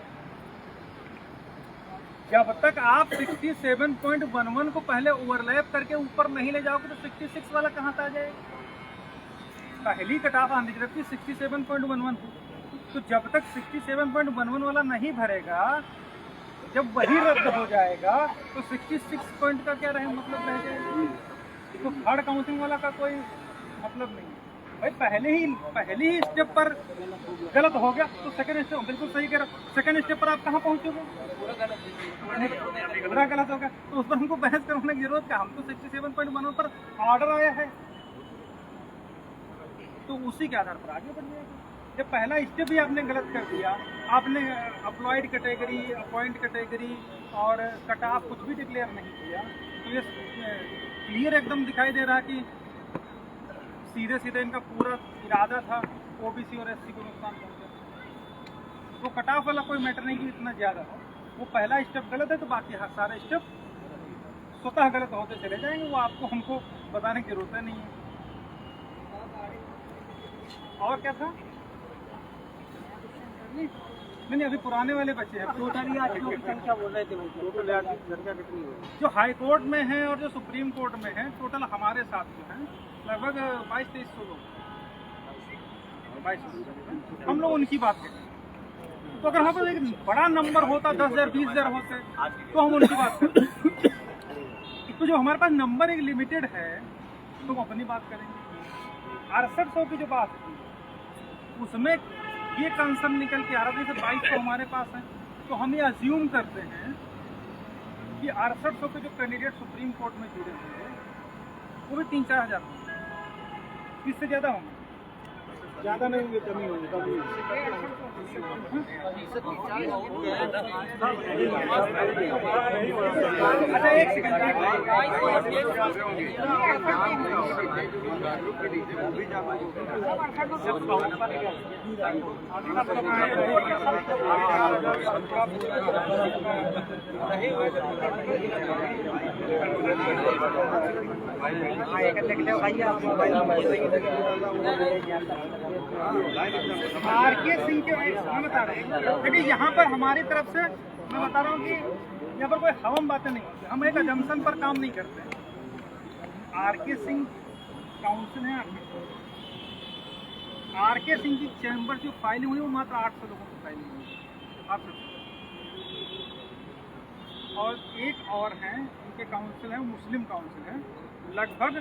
जब तक आप 67.11 को पहले ओवरलैप करके ऊपर नहीं ले जाओगे तो 66 वाला कहाँ से आ जाएगा? पहली कटाव आने की थी 67.11 तो जब तक 67.11 वाला नहीं भरेगा, जब वही रद्द हो जाएगा तो 66 पॉइंट का क्या रहे मतलब रह जाएगा। तो थर्ड काउंटिंग वाला का कोई मतलब नहीं है भाई। पहले ही स्टेप पर गलत हो गया तो सेकंड स्टेप बिल्कुल सही कह रहा। सेकंड स्टेप पर आप कहाँ पहुँचोगे? पूरा गलत हो गया, तो उस पर हमको बहस करने की जरूरत क्या? हम तो 67.11 पर ऑर्डर आया है तो उसी के आधार पर आगे बढ़ जाएगा। जब पहला स्टेप ही आपने गलत कर दिया, आपने अप्लॉयड कैटेगरी, अपॉइंट कैटेगरी और कट ऑफ कुछ भी डिक्लेयर नहीं किया, तो ये क्लियर एकदम दिखाई दे रहा कि सीधे सीधे इनका पूरा इरादा था ओबीसी और एससी को नुकसान पहुंचा। तो कट ऑफ वाला कोई मैटर नहीं कि इतना ज़्यादा हो, वो पहला स्टेप गलत है तो बाकी सारे स्टेप स्वतः गलत होते चले जाएंगे, वो आपको हमको बताने की जरूरत नहीं है। और क्या था? नहीं अभी पुराने वाले बच्चे हैं। टोटली आज लोग की संख्या बोल रहे थे, टोटल संख्या कितनी है? जो हाई कोर्ट में है और जो सुप्रीम कोर्ट में है, टोटल हमारे साथ जो हैं लगभग 2200-2300 लोग, 2200 हम लोग उनकी बात करें। तो अगर हम एक बड़ा नंबर होता 10,000 20,000 होते तो हम उनकी बात करते। तो जो हमारे पास नंबर एक लिमिटेड है तो हम अपनी बात करेंगे। 6800 की जो बात थी उसमें ये कंसर्न निकल के आ रहा था जैसे 2200 हमारे पास है, तो हम ये अज्यूम करते हैं कि 6800 के जो कैंडिडेट सुप्रीम कोर्ट में जुड़े होंगे वो भी 3-4 हज़ार होंगे, इससे ज़्यादा होंगे, ज़्यादा नहीं होंगे, कमी होंगे, अच्छा एक सेकंड आरके सिंह के मैं बता रहा हूँ, देखिए यहाँ पर हमारी तरफ से मैं बता रहा हूँ कि यहाँ पर कोई हवम बातें नहीं होती, हम एक अजम्पशन पर काम नहीं करते। आरके सिंह काउंसिल है, आरके सिंह की चैम्बर जो फाइलिंग हुई वो मात्र 800 लोगों की फाइलिंग हुई, 800। और एक और हैं उनके काउंसिल है, वो मुस्लिम काउंसिल है, लगभग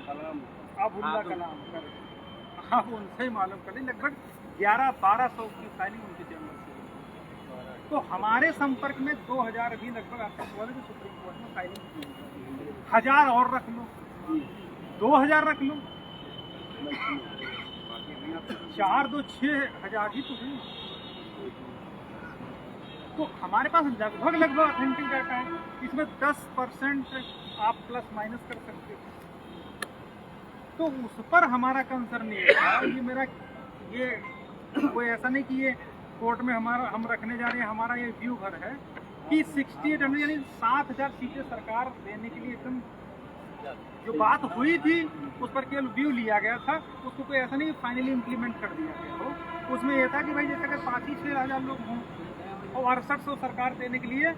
अब्दुल्ला कलाम कर, आप उनसे ही मालूम करें, लगभग 1100-1200 की फाइलिंग उनके चैम्बर से। तो हमारे संपर्क में 2000 भी लगभग आपको बोले कि सुप्रीम कोर्ट में फाइलिंग की, 1000 और रख लो, 2000 रख लो, 4-2-6,000 ही तो हुई। तो हमारे पास लगभग ऑथेंटिक डाटा है, इसमें 10% आप प्लस माइनस कर सकते हो। तो उस पर हमारा कंसर्न ये था, ये मेरा ये कोई ऐसा नहीं कि ये कोर्ट में हमारा हम रखने जा रहे हैं, हमारा ये व्यू भर है कि 6800 यानी 7000 सीटें सरकार देने के लिए एकदम जो बात हुई थी उस पर केवल व्यू लिया गया था, उसको कोई ऐसा नहीं फाइनली इम्प्लीमेंट कर दिया गया हो। उसमें यह था कि भाई जैसे अगर 5-6 हज़ार लोग हों और 6800 सरकार देने के लिए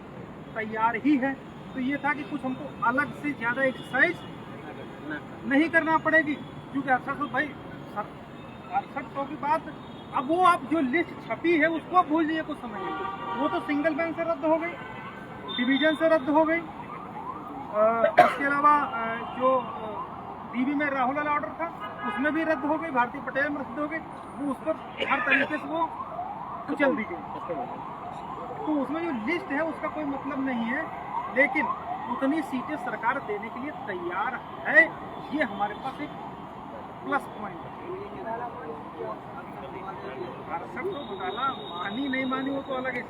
तैयार ही है, तो ये था कि कुछ हमको अलग से ज़्यादा एक्सरसाइज नहीं करना पड़ेगी, क्योंकि 6800 भाई 6800 की बात अब वो आप जो लिस्ट छपी है उसको आप भूल जाइए, कुछ समझिए, वो तो सिंगल बेंच से रद्द हो गई, डिवीजन से रद्द हो गई, उसके अलावा जो डीबी में राहुल वाला ऑर्डर था उसमें भी रद्द हो गई, भारती पटेल में रद्द हो गई, वो उस पर हर तरीके से वो कुचल दी गई। तो उसमें जो लिस्ट है उसका कोई मतलब नहीं है, लेकिन उतनी सीटें सरकार देने के लिए तैयार है, ये हमारे पास एक प्लस पॉइंट है। घोटाला मानी नहीं मानी वो तो अलग है,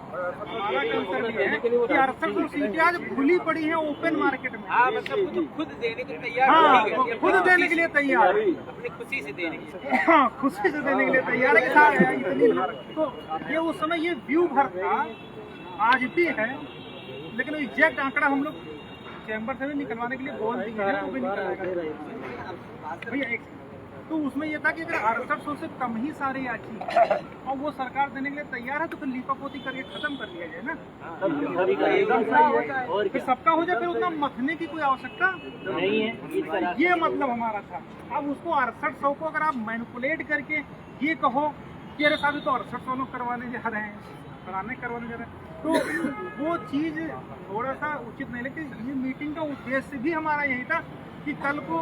हमारा कंसर्न ये है कि 6800 सीटें आज खुली पड़ी हैं ओपन मार्केट में। हाँ, मतलब खुद देने के लिए तैयार, हाँ, खुद देने के लिए तैयार है, अपनी खुशी से देने के लिए, हाँ खुशी से देने के लिए तैयार है कि सारे इतनी। तो ये उस समय ये व्यू भर था, आज भी है, लेकिन एग्जैक्ट आंकड़ा हम लोग चैम्बर से भी निकलवाने के लिए बोल दिए हैं, वो भी निकलवाएगा भैया। तो उसमें यह था कि अगर 6800 से कम ही सारे याची और वो सरकार देने के लिए तैयार है तो फिर लीपापोती करके खत्म कर दिया जाए ना, फिर सबका हो जाए, फिर उतना मथने की कोई आवश्यकता नहीं है, ये मतलब हमारा था। अब उसको 6800 को अगर आप मैनिपुलेट करके ये कहो कि अरे साहब तो 6800 लोग करवाने जा रहे हैं, करवाने जा रहे हैं, तो वो चीज़ थोड़ा सा उचित नहीं। लेकिन ये मीटिंग का उद्देश्य भी हमारा यही था कि कल को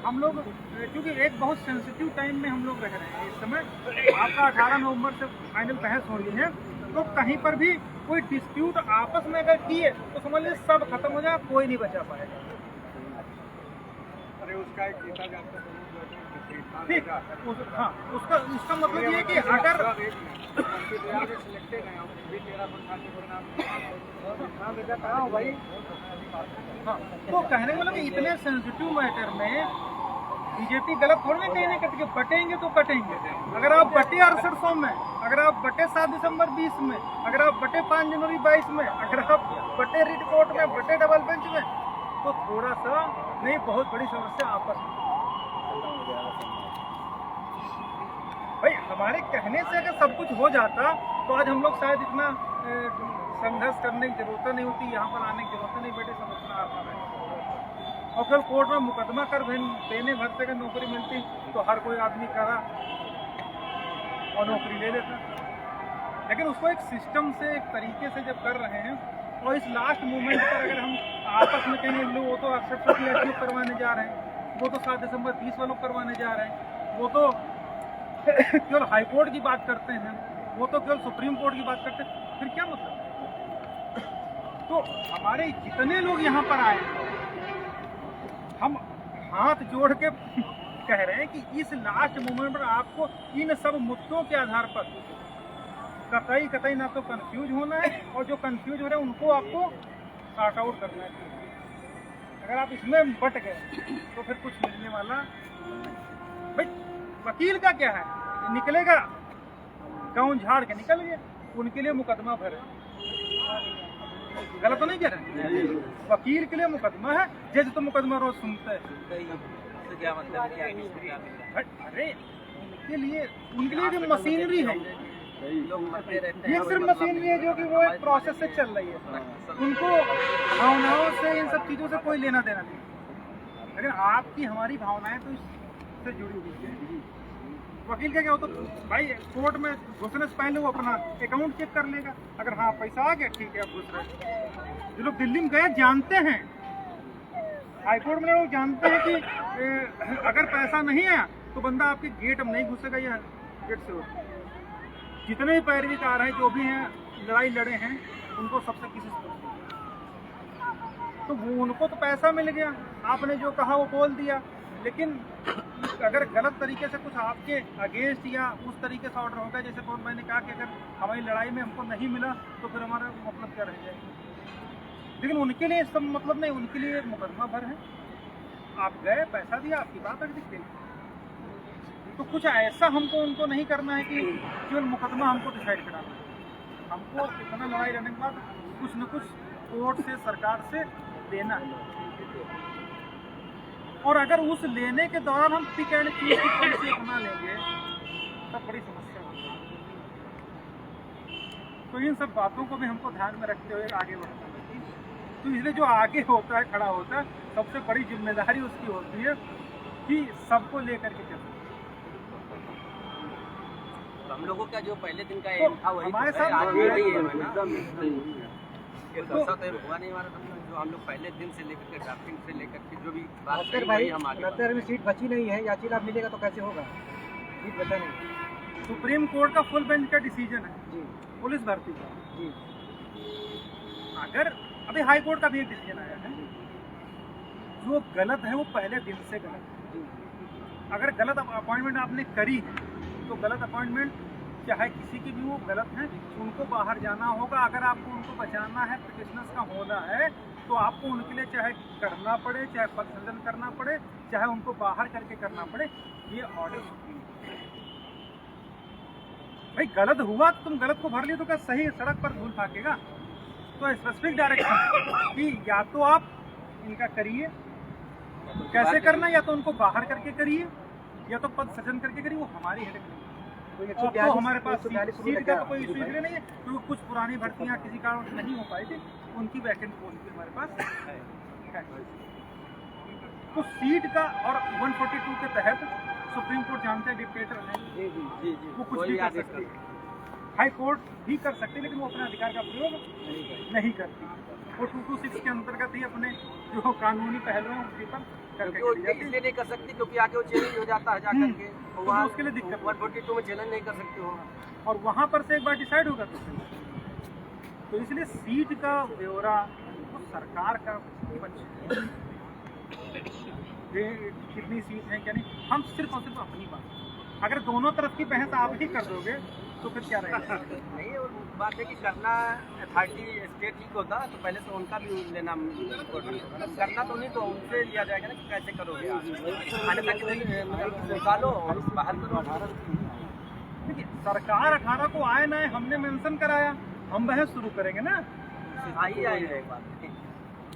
हम लोग, क्योंकि एक बहुत सेंसिटिव टाइम में हम लोग रह रहे हैं इस समय, आपका 18 नवंबर से फाइनल बहस हो रही है, तो कहीं पर भी कोई डिस्प्यूट आपस में अगर किए तो समझ लीजिए सब खत्म हो जाए, कोई नहीं बचा पाएगा। अरे उसका एक ठीक, हाँ उसका मतलब ये है कि अगर हाँ, तो कहने वाला कि इतने सेंसिटिव मैटर में बीजेपी गलत थोड़ी ना कहने कहती कि बटेंगे तो कटेंगे। अगर आप बटे 6800 में, अगर आप बटे 7 दिसंबर 20 में, अगर आप बटे 5 जनवरी 22 में, अगर आप बटे रिट कोर्ट में, बटे डबल बेंच में, तो थोड़ा सा नहीं बहुत बड़ी समस्या आपस में। भाई हमारे कहने से अगर सब कुछ हो जाता तो आज हम लोग शायद इतना संघर्ष करने की जरूरत नहीं होती, यहाँ पर आने की जरूरत नहीं, बेटे समझना आता है। और फिर कोर्ट में मुकदमा कर देने भर से अगर नौकरी मिलती तो हर कोई आदमी करा और नौकरी ले लेता। लेकिन उसको एक सिस्टम से, एक तरीके से जब कर रहे हैं, और इस लास्ट मोमेंट पर अगर हम आपस में कहेंगे वो तो 6800 की करवाने जा रहे हैं, वो तो 7 दिसंबर 20 वालों करवाने जा रहे हैं, वो तो केवल हाई कोर्ट की बात करते हैं, वो तो केवल सुप्रीम कोर्ट की बात करते हैं, फिर क्या मतलब? तो हमारे जितने लोग यहाँ पर आए हम हाथ जोड़ के कह रहे हैं कि इस लास्ट मोमेंट पर आपको इन सब मुद्दों के आधार पर कतई ना तो कंफ्यूज होना है, और जो कंफ्यूज हो रहे हैं उनको आपको सॉर्ट आउट करना है। अगर आप इसमें बट गए तो फिर कुछ मिलने वाला भाई। वकील का क्या है, निकलेगा गाँव झाड़ के निकल गए, उनके लिए मुकदमा भरे, गलत तो नहीं कह रहे? वकील के लिए मुकदमा है, जज तो मुकदमा रोज सुनते हैं। क्या मतलब क्या? अरे उनके लिए भी मशीनरी है, ये सिर्फ मशीनरी है जो कि वो एक प्रोसेस से चल रही है, उनको भावनाओं से इन सब चीज़ों से कोई लेना देना नहीं। लेकिन आपकी हमारी भावनाएं तो इससे जुड़ी हुई है। वकील का क्या होता है भाई, कोर्ट में घुसने से पहले वो अपना अकाउंट चेक कर लेगा, अगर हाँ पैसा आ गया ठीक है आप घुस रहे। जो लोग दिल्ली में गए जानते हैं, हाईकोर्ट में लोग जानते हैं कि अगर पैसा नहीं आया तो बंदा आपके गेट में नहीं घुसेगा या गेट से होगा। जितने भी पैरवीकार हैं, जो भी हैं, लड़ाई लड़े हैं, उनको सबसे किसी से तो वो उनको तो पैसा मिल गया, आपने जो कहा वो बोल दिया। लेकिन अगर गलत तरीके से कुछ आपके अगेंस्ट या उस तरीके से ऑर्डर होगा, जैसे मैंने कहा कि अगर हमारी लड़ाई में हमको नहीं मिला तो फिर हमारा मतलब क्या रह जाएगा। लेकिन उनके लिए सब मतलब नहीं, उनके लिए मुकदमा भर है। आप गए, पैसा दिया, आपकी बात अगर दिख गई तो कुछ ऐसा हमको उनको नहीं करना है कि केवल मुकदमा हमको डिसाइड कराना है। हमको इतना लड़ाई लड़ने के बाद कुछ न कुछ कोर्ट से, सरकार से लेना है। और अगर उस लेने के दौरान हम पिक एंड चूज की पॉलिसी अपना लेंगे तब बड़ी समस्या होगी। तो इन सब बातों को भी हमको ध्यान में रखते हुए आगे बढ़ना है। तो इसलिए जो आगे होता है, खड़ा होता है, सबसे बड़ी जिम्मेदारी उसकी होती है कि सबको लेकर के चलना। हम लोगों का जो पहले दिन का तो एम था वही हमारे तो साथ है, आज भी वही है ना। तो ऐसा तो हुआ नहीं हमारा, जो हम लोग पहले दिन से लेकर के ड्राफ्टिंग से लेकर के जो भी बात डॉक्टर करी भाई, वही हम आगे डॉक्टर अभी सीट बची नहीं है, याचिका मिलेगा तो कैसे होगा? सीट बचा नहीं। सुप्रीम कोर्ट का फुल बेंच का डिसीजन है जी पुलिस भर्ती का। जी अगर अभी हाई कोर्ट का भी एक डिसीजन आया है, जो गलत है वो पहले दिन से गलत है। अगर गलत अपॉइंटमेंट आपने करी है तो गलत अपॉइंटमेंट चाहे किसी की भी वो गलत है, उनको बाहर जाना होगा। अगर आपको उनको बचाना है, पिटिशनर्स का होना है, तो आपको उनके लिए चाहे करना पड़े, चाहे पद सृजन करना पड़े, चाहे उनको बाहर करके करना पड़े। ये ऑर्डर सुप्रीम भाई, गलत हुआ तो तुम गलत को भर लियो तो क्या सही सड़क पर धूल फाकेगा? तो स्पेसिफिक डायरेक्शन कि या तो आप इनका करिए, कैसे करना, या तो उनको बाहर करके करिए, या तो पद सृजन करके करिए। वो हमारी हेडेक नहीं है। तो हमारे पास सीट का तो कोई इशू इसलिए नहीं है क्योंकि कुछ पुरानी भर्तियां किसी कारण से नहीं हो पाई थी, उनकी वैकेंट पोस्ट भी हमारे पास है। तो सीट का और 142 के तहत सुप्रीम कोर्ट जानते हैं डिक्टेटर है, वो कुछ भी कर सकती है। हाई कोर्ट भी कर सकती है, लेकिन वो अपने अधिकार का प्रयोग नहीं करती। वो 226 के अंतर्गत ही अपने जो कानूनी पहलुओं उनके पर इसलिए नहीं कर सकती क्योंकि आगे वो चैलेंज हो जाता है जाकर के, तो उसके लिए दिक्कत 142 में चैलेंज नहीं कर सकते हो, और वहाँ पर से एक बार डिसाइड होगा तो इसलिए सीट का ब्यौरा वो सरकार का पक्ष है। कितनी सीट है क्या नहीं, हम सिर्फ और सिर्फ अपनी बात। अगर दोनों तरफ की बहस आप ही कर दोगे तो फिर क्या रहेगा? नहीं, और बात है कि करना अथॉरिटी स्टेट ही होता तो पहले तो उनका भी लेना करना तो नहीं, तो उनसे लिया जाएगा ना कि कैसे करोगे आने तक निकालो और बाहर करो। देखिए, सरकार 18 को आए ना, हमने मेंशन कराया, हम बहस शुरू करेंगे ना। आई एक बात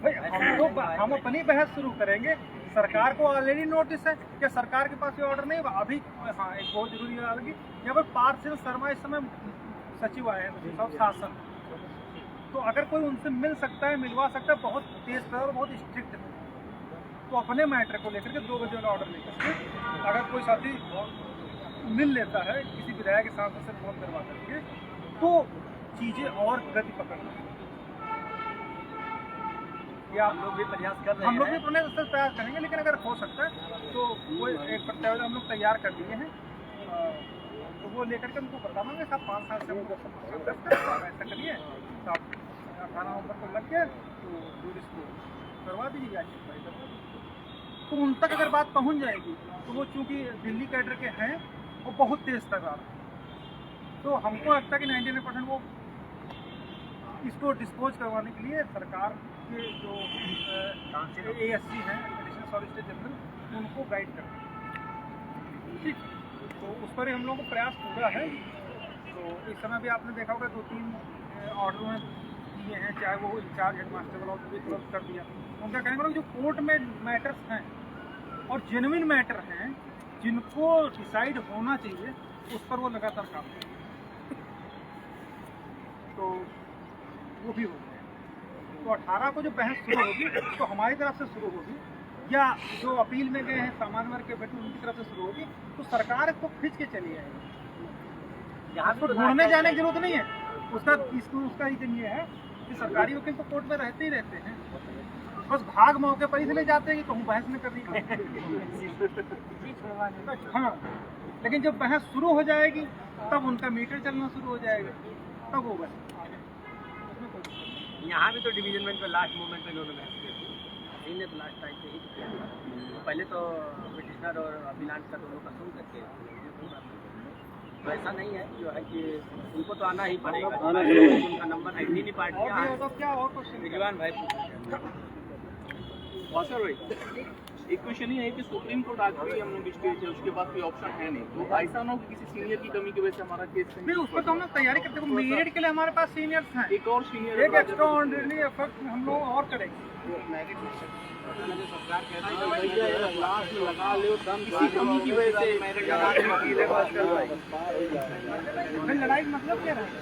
भाई हम अपनी बहस शुरू करेंगे। सरकार को ऑलरेडी नोटिस है कि सरकार के पास ये ऑर्डर नहीं हुआ अभी। हाँ, एक बहुत जरूरी बात है, यहाँ पर पार्थिव शर्मा इस समय सचिव आए हैं, सब शासन। तो अगर कोई उनसे मिल सकता है, मिलवा सकता है, बहुत तेज और बहुत स्ट्रिक्ट है, तो अपने मैटर को लेकर के 2 बजे वाला ऑर्डर लेकर के अगर कोई साथी मिल लेता है किसी विधायक के सांसद से फोन करवा करके, तो चीज़ें और गति पकड़ना। या हम लोग भी प्रयास कर रहे हम लोग भी हैं। प्रयास करेंगे, लेकिन अगर हो सकता है तो वो एक प्रत्यावेदन हम लोग तैयार कर दिए हैं, तो वो लेकर के उनको बतावांगे साहब 5 साल से हमको ऐसा करिए, तो आप 18 नवंबर को लग गए तो टूरिस्ट को करवा दीजिए, तो उन तक अगर बात पहुंच जाएगी तो वो चूँकि दिल्ली कैडर के हैं वो बहुत तेज़ तर्रार है, तो हमको लगता है कि 99% वो इसको डिस्पोज करवाने के लिए सरकार के जो ASC हैं, एडिशनल सॉलिसिटर जनरल, उनको गाइड करना है। ठीक, तो उस पर ही हम लोगों को प्रयास पूरा है। तो इस समय भी आपने देखा होगा 2-3 ऑर्डर दिए हैं, चाहे वो इंचार्ज हेडमास्टर वाला भी तुरंत कर दिया। उनका कहने का जो कोर्ट में मैटर्स हैं और जेन्युइन मैटर हैं जिनको डिसाइड होना चाहिए, उस पर वो लगातार काम कर रहे हैं, तो वो भी हो गया। तो 18 को जो बहस शुरू होगी तो हमारी तरफ से शुरू होगी, या जो अपील में गए हैं सामान्य वर्ग के बेटे उनकी तरफ से शुरू होगी, तो सरकार इसको खींच के चली जाएगी। यहाँ तो ढूंढने जाने की जरूरत नहीं है। उसका रीजन ये है कि सरकारी वकील तो कोर्ट में रहते ही रहते हैं, बस भाग मौके पर इसलिए जाते हैं कि कहूँ बहस में कर रही है। हाँ, लेकिन जब बहस शुरू हो जाएगी तब उनका मीटर चलना शुरू हो जाएगा, तब वो बस यहाँ भी तो डिवीजन बेंच पे लास्ट मोमेंट पे इन्होंने बहस की थी, इन्होंने तो लास्ट टाइम पे ही किया था। तो पहले तो पिटिशनर और अभिलाष का दोनों का सुन करके, तो ऐसा नहीं है जो है कि उनको तो आना ही पड़ेगा, उनका नंबर एग्री नहीं पार्टी और भी होगा क्या और क्वेश्चन रिजवान भाई भास्कर भाई, एक क्वेश्चन ये है कि सुप्रीम कोर्ट आज भी हम लोग स्टेज है, उसके बाद कोई ऑप्शन है नहीं, तो ऐसा ना हो कि किसी सीनियर की कमी की वजह से हमारा केस नहीं, उस पर तो हम लोग तैयारी करते हैं। मेरिट के लिए हमारे पास सीनियर्स हैं, एक और सीनियर एक एक्स्ट्रा ऑर्डिनरी एफर्ट हम लोग और करेंगे। किसी कमी की वजह से फिर लड़ाई मतलब क्या रहेगा?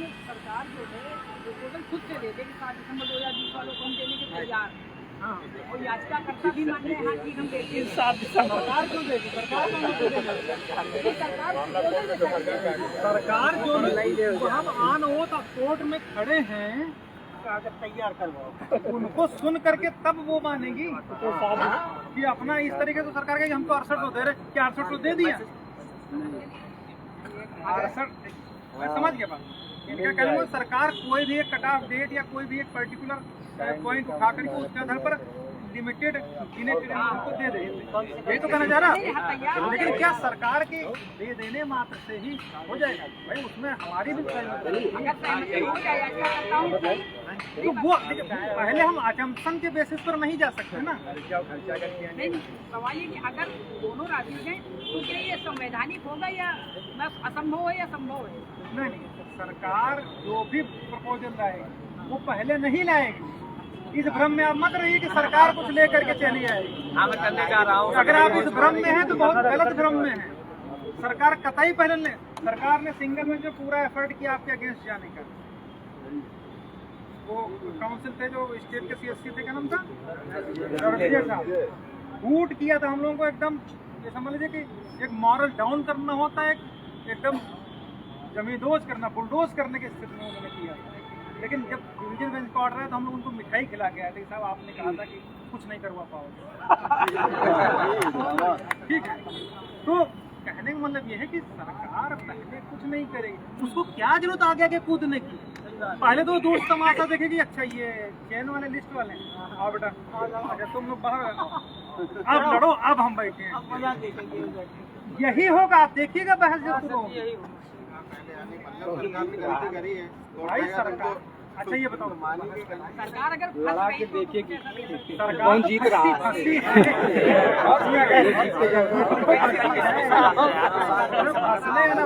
सरकार जो है प्रपोजल खुद से देते कि 7 दिसंबर 2020 वालों को हम देने के तैयार हैं, और याचिकाकर्ता भी मान रहे हैं हाँ ठीक हम देते हैं। सरकार क्यों देगी? सरकार सरकार जो हम ऑन ओथ कोर्ट में खड़े हैं, कागज तैयार करवाओ, उनको सुन करके तब वो मानेगी कि अपना इस तरीके से सरकार का हम तो 68 दे रहे, क्या 68 दे दिया? 68 मैं समझ गया बात। इनका कहना है सरकार कोई भी एक कट ऑफ डेट या कोई भी एक पर्टिकुलर पॉइंट उठा करके उसके आधार पर लिमिटेड उनको दे दे, यही तो कहना चाह रहा। लेकिन क्या सरकार के दे देने मात्र से ही हो जाएगा? भाई उसमें हमारी भी तो वो पहले हम असम्पशन के बेसिस पर नहीं जा सकते ना। नहीं, सवाल ये कि अगर दोनों राजी हैं तो क्या ये संवैधानिक होगा या असंभव है या संभव है? नहीं, सरकार जो भी प्रपोजल लाएगी वो पहले नहीं लाएगी। इस भ्रम में आप मत रहिए कि सरकार कुछ लेकर के चली आएगी। हाँ मैं करने जा रहा हूँ। अगर आप इस भ्रम में हैं तो बहुत गलत भ्रम में हैं। सरकार कतई पहले ने सरकार ने सिंगल में जो पूरा एफर्ट किया आपके अगेंस्ट जाने का, वो काउंसिल थे जो स्टेट के CSC थे, क्या नाम था, बूट किया था हम लोगों को एकदम। ये समझ लीजिए कि एक मॉरल डाउन करना होता है, एकदम जमींदोज करना, बुलडोज करने की स्थिति में उन्होंने किया। लेकिन जब डिवीजन बेंच का ऑर्डर है तो हम लोग उनको मिठाई खिला के आए थे, साहब आपने कहा था कि कुछ नहीं करवा पाओगे। ठीक है, तो कहने का मतलब ये है कि सरकार पहले कुछ नहीं करेगी, उसको क्या जरूरत आगे आगे कूदने की? पहले तो दोस्त तमाशा देखेगी, अच्छा ये चैन वाले लिस्ट वाले हैं, आओ बेटा अच्छा तुम लोग बाहर अब लड़ो, अब हम बैठे हैं, यही होगा। आप देखिएगा बहस जब शुरू होगी। भाई सरकार, अच्छा ये बताओ, सरकार अगर लड़ा के देखिए कि सरकार कौन जीत रहा है?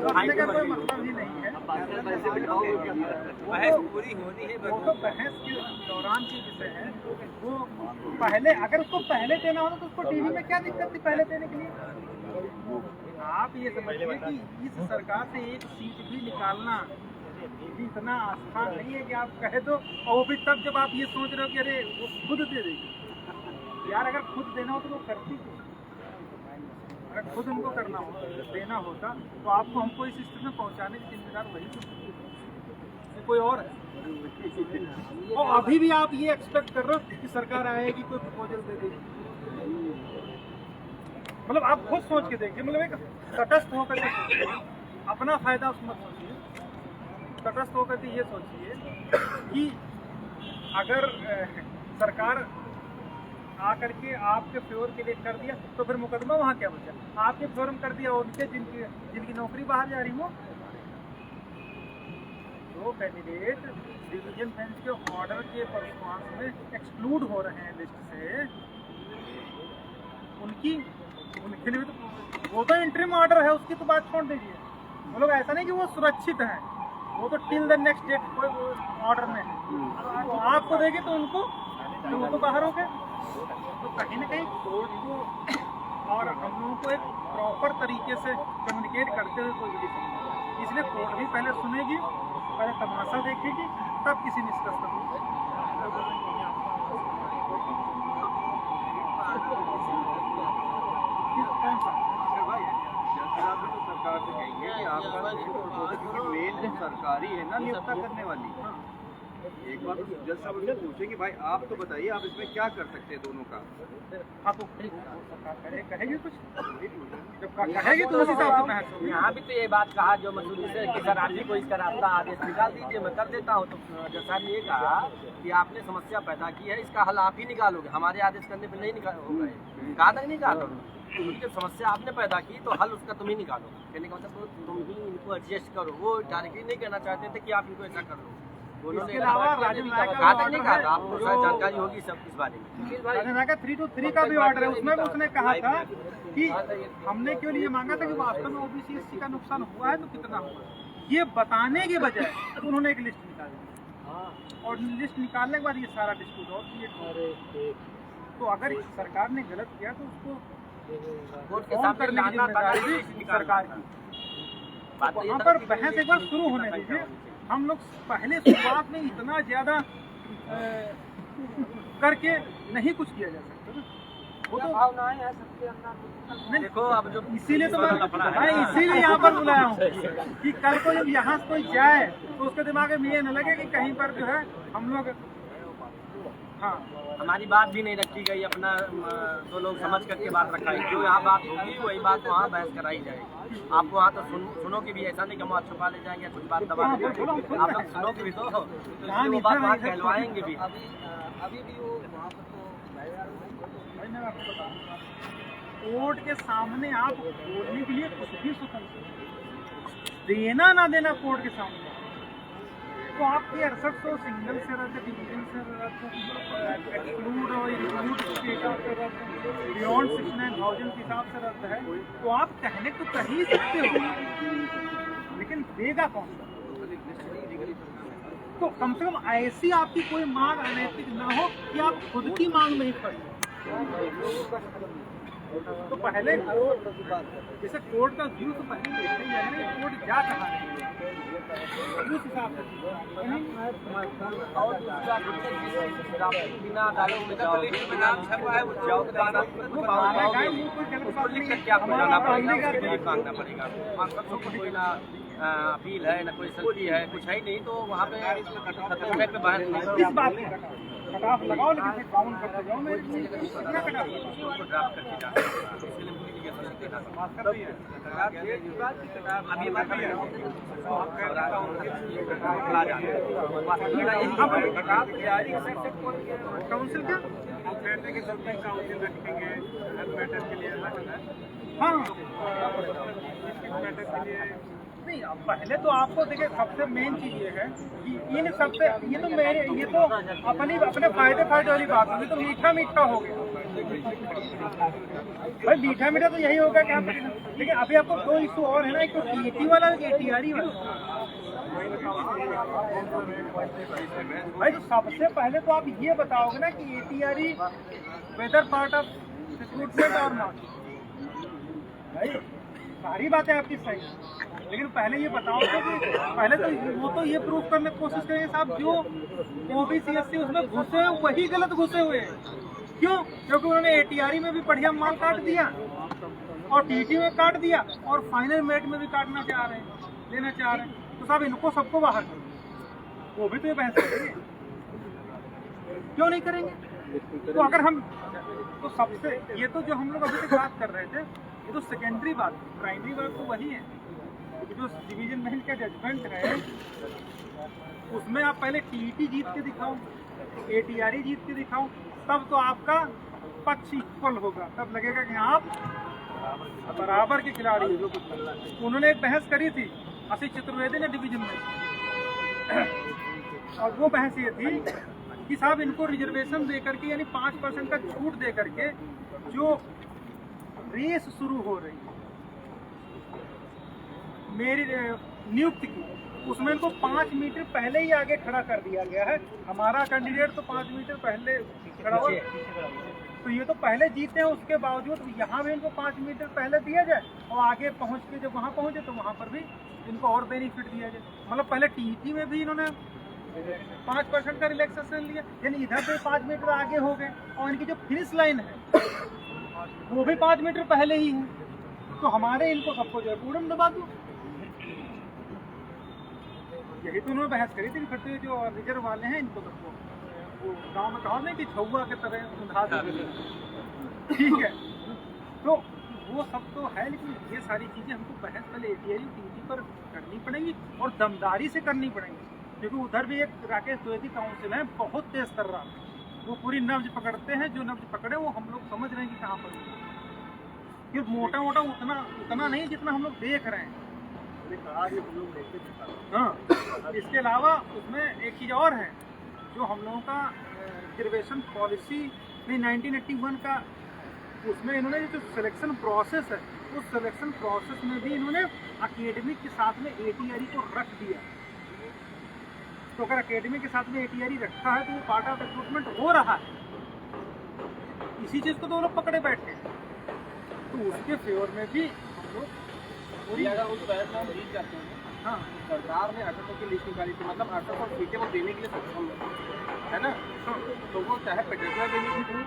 फंसने का कोई मतलब ही नहीं है। बहस पूरी होनी है। वो तो बहस के दौरान की विषय है। वो पहले अगर उसको पहले देना होता तो उसको टीवी में क्या दिक्कत थी पहले देने के लिए? आप ये समझिए कि इस सरकार से एक सीट भी निकालना इतना आसान नहीं है कि आप कहे तो, और वो भी तब जब आप ये सोच रहे हो कि अरे वो खुद दे देगी। यार अगर खुद देना हो तो वो करती क्यों? अगर खुद उनको करना हो देना होता तो आपको हमको इस स्थिति में पहुंचाने की जिम्मेदार वही थी, कोई और है। और अभी भी आप ये एक्सपेक्ट कर रहे हो कि सरकार आएगी कोई प्रपोजल दे देगी। मतलब आप खुद सोच के देखिए, मतलब एक तटस्थ होकर के सोचिए, अपना फायदा उसमें सोचिए, तटस्थ होकर के ये सोचिए कि अगर सरकार आकर के आपके फेवर के लिए कर दिया तो फिर मुकदमा वहाँ क्या बचा? आपके फेवर में कर दिया, उनके जिनकी नौकरी बाहर जा रही हो, जो कैंडिडेट डिवीजन बेंच के ऑर्डर के परफॉर्मेंस में एक्सक्लूड हो रहे हैं लिस्ट से, उनके लिए तो वो तो इंटरिम ऑर्डर है, उसकी तो बात छोड़ दीजिए। वो लोग ऐसा नहीं कि वो सुरक्षित हैं, वो तो टिल द नेक्स्ट डेट कोई ऑर्डर में है, तो आपको देगी तो उनको वो तो बाहर हो गए। तो कहीं ना कहीं कोर्ट को और हम लोगों को एक प्रॉपर तरीके से कम्युनिकेट करते हुए कोई विधि समझ, इसलिए कोर्ट भी पहले सुनेगी, पहले तमाशा देखेगी, तब किसी निष्कर्ष पर सरकार से कहेंगे कि आपका मेन सरकारी है ना नियुक्ता करने वाली। एक बार तो जज साहब उनसे पूछे कि भाई आप तो बताइए आप इसमें क्या कर सकते हैं दोनों का। आप कहेगी कुछ, जब कहेगी तो उस हिसाब से बहस होगी। यहाँ भी तो ये बात कहा जो मसूरी से कि सर आप ही को इसका रास्ता आदेश निकाल दीजिए, मैं कर देता हूँ। तो जज साहब ने ये कहा कि आपने समस्या पैदा की है, इसका हल आप ही निकालोगे, हमारे आदेश करने पर नहीं निकाल होगा। कहा तक निकालोगे, जब समस्या आपने पैदा की तो हल उसका तुम ही निकालो। कहने का मतलब तुम ही इनको एडजस्ट करो। वो डायरेक्टली नहीं कहना चाहते थे कि आप इनको ऐसा कर लो। इसके अलावा राजन नायक का कहा तक नहीं कहा था, आपको शायद जानकारी होगी सब इस बारे में। राजन नायक का 323 का भी ऑर्डर है, उसमें भी उसने कहा था कि हमने केवल ये मांगा था कि वास्तव में ओबीसी एससी का नुकसान हुआ है तो कितना हुआ, ये बताने के बजाय उन्होंने एक लिस्ट निकाली, और लिस्ट निकालने के बाद ये सारा डिस्प्यूट और क्रिएट हो रहा है। तो अगर सरकार ने गलत किया तो उसको कोर्ट के सामने करने की जिम्मेदारी भी सरकार की। वहाँ पर बहस एक बार शुरू होने दीजिए। हम लोग पहले शुरुआत में इतना ज्यादा करके नहीं कुछ किया जा सकता ना, वो तो भावनाएं है सबके अंदर। देखो अब जो इसीलिए तो मैं इसीलिए यहाँ पर बुलाया हूँ कि कल को जब यहाँ से कोई जाए तो उसके दिमाग में ये न लगे कि कहीं पर जो है हम लोग, हाँ हमारी बात भी नहीं रखी गई, अपना तो लोग समझ करके बात रखाई। जो यहाँ बात होगी वही बात वहाँ बहस कराई जाएगी। आपको वहाँ तो सुनो कि भी ऐसा नहीं कि हम वहाँ छुपा ले जाएंगे, कुछ बात दबा ले जाएंगे। आप लोग सुनो कि भी तो इसलिए वो बात वहाँ कहलवाएंगे भी। अभी भी वो वहाँ पर तो मैं आपको बताऊँ, कोर्ट के सामने आप बोलने के लिए कुछ भी स्वतंत्र, देना ना देना कोर्ट के सामने, तो आपके 6800 सिंगल से रद्द, डिवीजन से रद्द, एक्सक्लूड और इंक्लूड स्टेटस से रद्द, बियॉन्ड 69,000 के हिसाब से रद्द है, तो आप कहने तो कह ही सकते हो, लेकिन देगा कौन? तो कम से कम ऐसी आपकी कोई मांग अनैतिक ना हो कि आप खुद की मांग नहीं करें। तो पहले जैसे कोर्ट का व्यू तो पहले देखते ही जाएगा ना, कोर्ट जा कहाँ रही है उस हिसाब से। और दूसरा बिना अदालत में जाओ, लिस्ट में नाम छपा है, वो जाओ तो उसको लिख करके आपको जाना पड़ेगा, उसके लिए मांगना पड़ेगा। कोई ना अपील है ना कोई सल्टी है, कुछ है ही नहीं, तो वहाँ पे खतरनाक पे बाहर किस बात की कटाफ लगाओ, लेकिन फिर काउंट करते जाओ। मैं कितना कटाफ उसको ड्राफ्ट करके जाना उसके लिए एप्लीकेशन देना। अभी बात है काउंसिल क्या कहते हैं कि सब तक काउंसिल रखेंगे हर मैटर के लिए अलग अलग। हाँ मैटर के लिए नहीं, अब पहले तो आपको देखिए सबसे मेन चीज ये है कि इन सबसे ये तो अपने फायदे वाली बात होगी, तो मीठा मीठा हो गया भाई, मीठा मीठा तो यही होगा क्या। लेकिन अभी आपको दो इशू और है ना, एक तो टीटी वाला एक ATRE वाला। भाई तो सबसे पहले तो आप ये बताओगे ना कि ATRE whether part of recruitment और नॉट। भाई सारी बातें आपकी सही, लेकिन पहले ये बताओ कि पहले तो वो तो ये प्रूव करने की कोशिश करेंगे साहब जो OBC SC उसमें घुसे हैं वही गलत घुसे हुए हैं। क्यों? क्योंकि उन्होंने ATRE में भी बढ़िया माल काट दिया और TT में काट दिया और फाइनल मेरिट में भी काटना चाह रहे हैं, लेना चाह रहे हैं। तो साहब इनको सबको बाहर करो। वो भी तो ये बहस करेंगे, क्यों नहीं करेंगे? तो अगर हम तो सबसे ये तो जो हम लोग अभी तक बात कर रहे थे ये तो सेकेंडरी बात, प्राइमरी बात तो वही है कि जो डिवीजन बेंच का जजमेंट है उसमें आप पहले टीईटी जीत के दिखाओ, एटीआरई जीत के दिखाओ, तब तो आपका पक्ष इक्वल होगा, तब लगेगा कि आप बराबर के खिलाड़ी हो जो कुछ कर रहा है। उन्होंने एक बहस करी थी आशीष चतुर्वेदी ने डिवीजन में, और वो बहस ये थी कि साहब इनको रिजर्वेशन दे करके यानी 5% का छूट दे करके जो रेस शुरू हो रही है मेरी नियुक्ति की, उसमें इनको 5 मीटर पहले ही आगे खड़ा कर दिया गया है। हमारा कैंडिडेट तो 5 मीटर पहले खड़ा हो, तो ये तो पहले जीते हैं, उसके बावजूद यहाँ भी इनको 5 मीटर पहले दिया जाए और आगे पहुँच के जब वहाँ पहुँचे तो वहाँ पर भी इनको और बेनिफिट दिया जाए। मतलब पहले टीईटी में भी इन्होंने 5% का रिलैक्सेशन लिया, यानी इधर से 5 मीटर आगे हो गए, और इनकी जो फिनिश लाइन है वो भी 5 मीटर पहले ही है, तो हमारे इनको सबको जो है पूर्ण दबा दो। यही तो उन्होंने बहस करी थी कि फिर तो जो रिजर्व वाले हैं इनको सबको वो गाँव में कहा नहीं कि छुआ के तरह उठा दो, ठीक है। तो वो सब तो है, लेकिन ये सारी चीज़ें हमको बहस पहले एटीआरई टीटी पर करनी पड़ेंगी और दमदारी से करनी पड़ेंगी, क्योंकि उधर भी एक राकेश द्विवेदी काउंसिल है बहुत तेज कर रहा है, वो पूरी नब्ज पकड़ते हैं, जो नब्ज पकड़े वो हम लोग समझ रहे हैं कि कहाँ पर कि मोटा मोटा उतना नहीं जितना हम लोग देख रहे हैं। हाँ, इसके अलावा उसमें एक चीज़ और है, जो हम लोगों का रिजर्वेशन पॉलिसी में 1981 का, उसमें इन्होंने जो सिलेक्शन प्रोसेस है उस सिलेक्शन प्रोसेस में भी इन्होंने अकेडमिक के साथ में एटीआरई को रख दिया। तो अगर अकेडमी के साथ में एटीआरई रखा है तो वो पार्ट ऑफ रिक्रूटमेंट हो रहा है, इसी चीज़ को तो लोग पकड़े बैठे हैं, तो उसके फेवर में भी हम लोग पूरी अगर उस बहस में हम जीत जाते हैं, हाँ सरकार ने 800 की लिस्ट निकाली थी, मतलब 800 सीटें वो देने के लिए सक्षम है ना, तो वो चाहे पेटेशनर बेनिफिट हो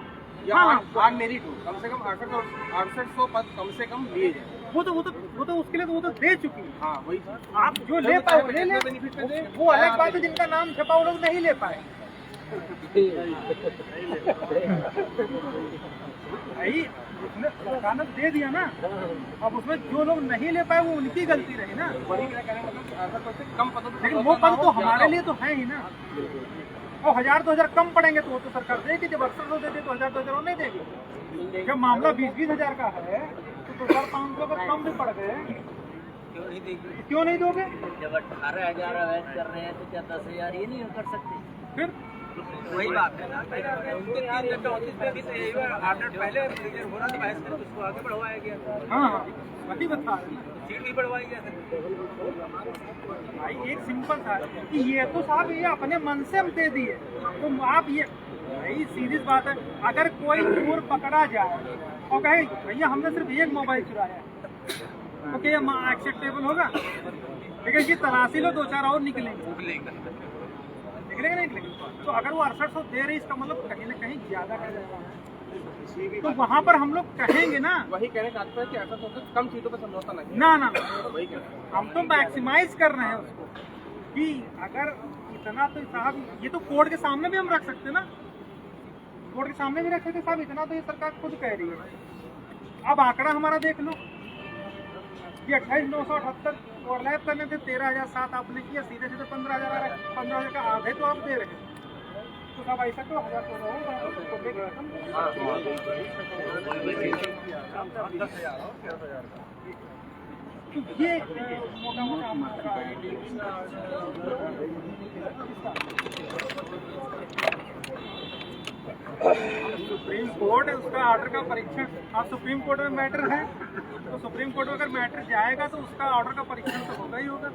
या ऑन मेरिट हो, कम से कम 800 पद कम से कम दिए जाए। वो तो उसके लिए तो वो तो दे चुकी है। हाँ वही आप जो ले पाए वो ले ले, वो अलग बात है जिनका नाम छपा वो लोग नहीं ले पाए। भाई उसने सरकार ने दे दिया ना, अब उसमें जो लोग नहीं ले पाए वो उनकी गलती रही ना, वही क्या कहने मतलब 800 कम पद, लेकिन वो पद तो हमारे लिए तो है ही ना। और 1000-2000 कम पड़ेंगे तो वो तो सरकार देगी, जब अक्सर लोग देते तो 1000-2000 वो नहीं देगी। जब मामला 20-20 हजार का है तो 2500 अगर कम भी पड़ गए क्यों नहीं दोगे? जब 18,000 अवैध कर रहे हैं तो क्या 10,000 ये नहीं कर सकते? फिर वही बात है ना, उनके 334 में भी ऑर्डर पहले रिजर्व हो रहा था, बहस करके उसको आगे बढ़वाया गया, हाँ वही बता रहे हैं। सीट भी बढ़वाई गया था। भाई एक सिंपल था कि ये तो साहब ये अपने मन से हम दे दिए, तो आप ये भाई सीधी बात है, अगर कोई चोर पकड़ा जाए और कहे भैया हमने सिर्फ एक मोबाइल चुराया है तो क्या एक्सेप्टेबल होगा? लेकिन ये तलाशी लो 2-4 और निकलेंगे नहीं? तो अगर वो 6800 दे रही इसका मतलब कहीं ना कहीं ज्यादा कर जाएगा, तो वहाँ पर हम लोग कहेंगे ना, वही कहने का तात्पर्य कि 800 से कम सीटों पर समझौता नहीं, ना वही कहना हम तो मैक्सिमाइज कर रहे हैं उसको कि अगर इतना तो साहब ये तो कोर्ट के सामने भी हम रख सकते ना, कोर्ट के सामने भी रख सकते साहब, इतना तो ये सरकार खुद कह रही है। अब आंकड़ा हमारा देख लो कि 28,978 ओवरलैप करने थे, 13,007 आपने किया, सीधे 15,000 का आधे तो आप दे रहे हैं, तो साहब ऐसा तो 1000 तो होगा ये मोटा मोटा सुप्रीम कोर्ट उसका ऑर्डर का परीक्षण, अब सुप्रीम कोर्ट में मैटर है तो सुप्रीम कोर्ट में अगर मैटर जाएगा तो उसका ऑर्डर का परीक्षण तो होगा ही होगा,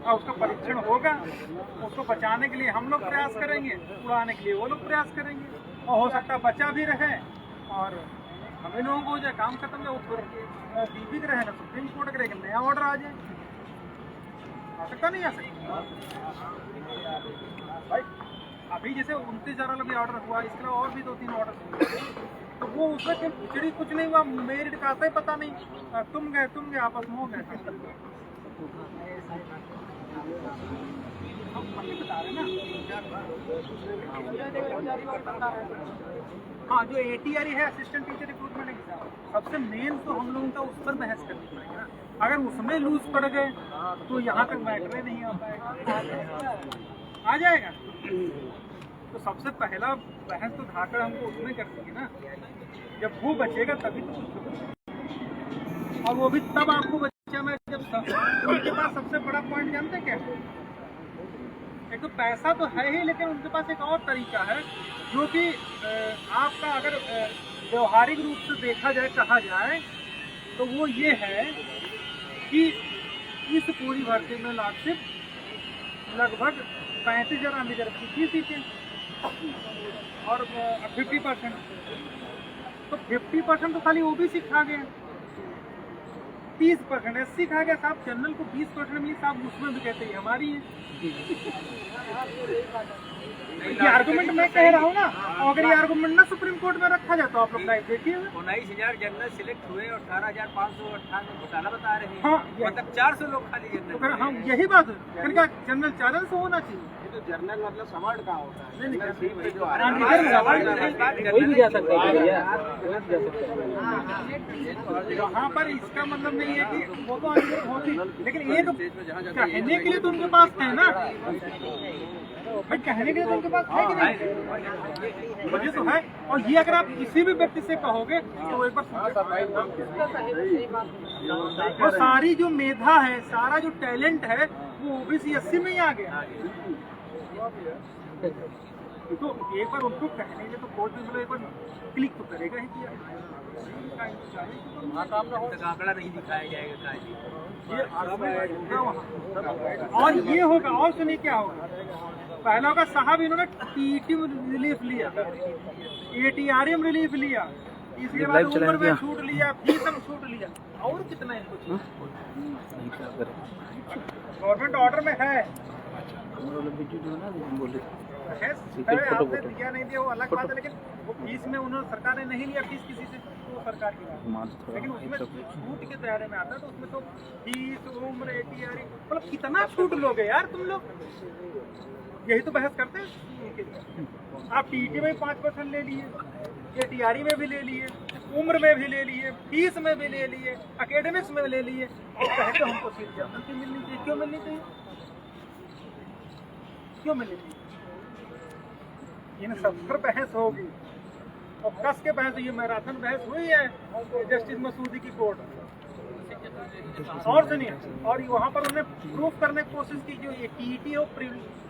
और उसका परीक्षण होगा, उसको बचाने के लिए हम लोग प्रयास करेंगे, उड़ाने के लिए वो लोग प्रयास करेंगे, और हो सकता है बचा भी रहे और हम इन लोगों को हो जाए काम खत्म जाए, वो बीबी रहे ना सुप्रीम कोर्ट करेगा नया ऑर्डर आ जाए, आ सकता नहीं आ सकता भाई। अभी जैसे 29,000 वाला भी ऑर्डर हुआ, इसके अलावा और भी 2-3 ऑर्डर हुए, तो वो उसमें खिचड़ी कुछ नहीं हुआ, मेरिट का आता ही पता नहीं, तुम गए आपस में हो गए। हम नहीं बता रहे ना। हाँ, जो ATRE है असिस्टेंट टीचर रिक्रूटमेंट एग्जाम, सबसे मेन तो हम लोगों का उस पर बहस करनी पड़ेगी ना। अगर उसमें लूज पड़ गए तो यहाँ तक मैटर नहीं आ पाएगा। आ जाएगा तो सबसे पहला बहस तो धाकड़ हमको उसमें करनी है ना, जब वो बचेगा तभी तो। और वो भी तब आपको बचा मैं जब उनके पास सबसे बड़ा पॉइंट जानते क्या, एक तो पैसा तो है ही, लेकिन उनके पास एक और तरीका है जो कि आपका अगर व्यवहारिक रूप से देखा जाए, कहा जाए तो वो ये है कि इस पूरी भर्ती में लगभग 35,000 अनरिजर्व की सीटें और 50%, तो 50% तो खाली OBC खा गया, 30% SC खा गया साहब। जनरल को 20% मिली साहब, उसमें भी कहते हैं हमारी है। ये आर्गुमेंट मैं कह रहा हूँ ना, और अगर ये आर्गुमेंट ना सुप्रीम कोर्ट में रखा जाए तो आप लोग लाइव देखिए। 19,000 जनरल सिलेक्ट हुए और 18,558 घोटाला बता रहे हैं। हाँ, मतलब 400 लोग खाली तो जनरल। फिर हम यही बात है, इनका जनरल 400 होना चाहिए। तो जर्नल मतलब सवार्ड कहाँ होता है? नहीं, नहीं, वही जो वही भी जा सकता है। यहाँ पर इसका मतलब नहीं है कि वो तो अनरिजर्व होती, लेकिन एक कहने के लिए तो उनके पास है ना भाई, कहने के लिए तो उनके पास है कि नहीं, वजह तो है। और ये अगर आप किसी भी व्यक्ति से कहोगे तो एक बार और सारी जो मेधा है, सारा जो टैलेंट है वो OBC SC में ही आ गया। तो एक बार उनको कहने के तो कोर्ट में एक बार क्लिक तो करेगा ही कि आंकड़ा नहीं दिखाया जाएगा ये और ये होगा। और सुनिए क्या होगा, पहला होगा साहब इन्होंने TET में रिलीफ लिया, ATRE में रिलीफ लिया, इसके बाद उम्र में छूट लिया, फीस में छूट लिया, और कितना इनको गवर्नमेंट ऑर्डर में है। आपने दिया नहीं दिया वो अलग बात है, लेकिन वो फीस में उन्होंने सरकार ने नहीं लिया फीस किसी से, तो सरकार की बात, लेकिन उसमें छूट के दायरे में आता है। तो उसमें तो फीस, उम्र, ATRE, मतलब कितना छूट लोगे यार तुम लोग, यही तो बहस करते हैं। आप TET में 5% ले लिए, ATRE में भी ले लिए, उम्र में भी ले लिए, फीस में भी ले लिए, एकेडमिक्स में ले लिए, और कहते हमको सीट जनरल की मिलनी चाहिए। क्यों मिलनी चाहिए, क्यों मिलनी चाहिए? इन सब पर बहस होगी और कस के बहस, ये मैराथन बहस हुई है जस्टिस मसूदी की कोर्ट। और सुनिए, और वहाँ पर उन्होंने प्रूफ करने की कोशिश की, जो ये TET हो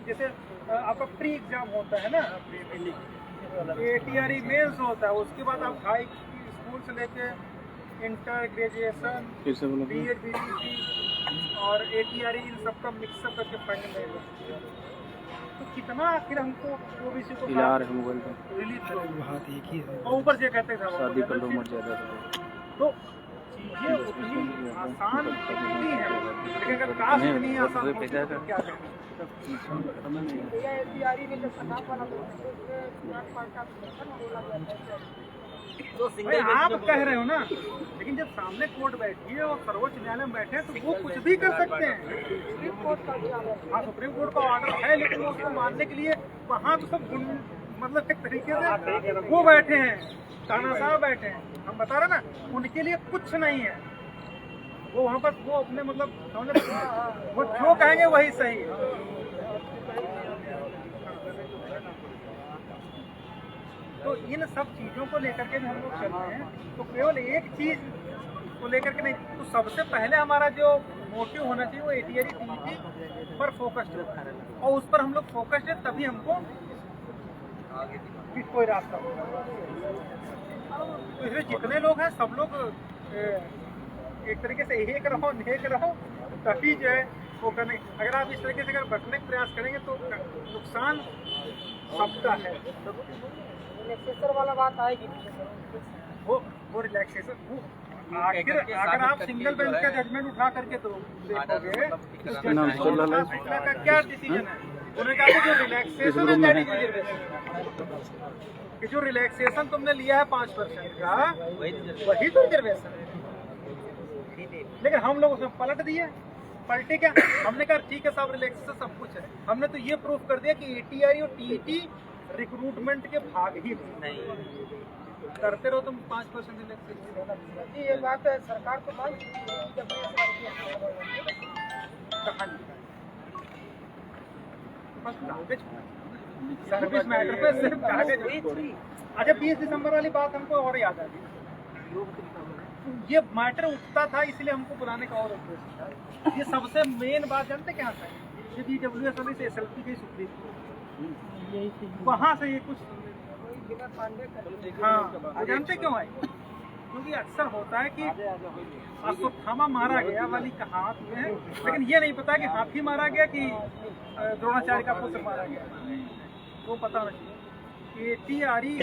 जैसे आपका प्री एग्जाम होता है ना, ATRE मेंस होता है, उसके बाद आप हाई स्कूल से लेके इंटर, ग्रेजुएशन, BEd, BTC और ATRE, इन सब का मिक्सअप करके फाइनल। तो कितना आखिर हमको OBC को रिलीज और ऊपर से कहते थे शादी कर लो मर जाएगा। तो चीजें उतनी आसान नहीं है, लेकिन अगर कास्ट नहीं आसान होती तो क्या करें। भाई आप कह रहे हो ना, लेकिन जब सामने कोर्ट बैठी है और सर्वोच्च न्यायालय में बैठे हैं तो वो कुछ भी कर सकते हैं। हाँ, सुप्रीम कोर्ट का ऑर्डर है, लेकिन वो उसको मानने के लिए वहाँ तो सब मतलब एक तरीके से वो बैठे हैं, तानाशाह बैठे हैं। हम बता रहे ना, उनके लिए कुछ नहीं है, वो वहाँ पर वो अपने मतलब वो जो कहेंगे वही सही है। तो इन सब चीज़ों को लेकर के हम लोग चल रहे हैं, तो केवल एक चीज़ को लेकर के नहीं, तो सबसे पहले हमारा जो मोटिव होना चाहिए वो ATRE TET पर फोकस्ड है, और उस पर हम लोग फोकस्ड है, तभी हमको कोई रास्ता होगा। तो इसमें जितने लोग हैं सब लोग एक तरीके से एक रहो, नेक रहो, तभी जो है वो करने। अगर आप इस तरीके से अगर बचने का प्रयास करेंगे तो नुकसान सबका है। रिलैक्सेशन वाला बात आएगी, वो रिलैक्सेशन वो आखिर अगर आप सिंगल बेंच का जजमेंट उठा करके तो देखोगे फैसला का क्या डिसीजन है। उन्होंने कहा कि जो रिलैक्सेशन है दैट इज रिजर्वेशन, कि जो रिलैक्सेशन तुमने लिया है 5% का वही तो रिजर्वेशन है। लेकिन हम लोग उसमें पलट दिए पलटे क्या? हमने कहा ठीक है साहब, रिलैक्स से सब कुछ है। हमने तो ये प्रूफ कर दिया कि ATRE और TET रिक्रूटमेंट के भाग ही नहीं करते रहो तुम 5% रिलैक्सेशन। ये बात है, सरकार को मालूम बस कागज सर्विस मैटर पे सिर्फ कागज। अच्छा 20 दिसंबर वाली बात हमको और याद आ गई। ये मैटर उठता था इसलिए हमको बुलाने का और उद्देश्य था। ये सबसे मेन बात जानते क्या था? ये BWS वाली से SLP गई सुप्रीम कोर्ट, वहाँ से ये कुछ हाँ वो जानते क्यों आए? क्योंकि अक्सर होता है कि अश्वत्थामा मारा गया वाली कहावत में है, लेकिन ये नहीं पता कि हाथी मारा गया कि द्रोणाचार्य का पुत्र मारा गया, वो पता नहीं। ATRE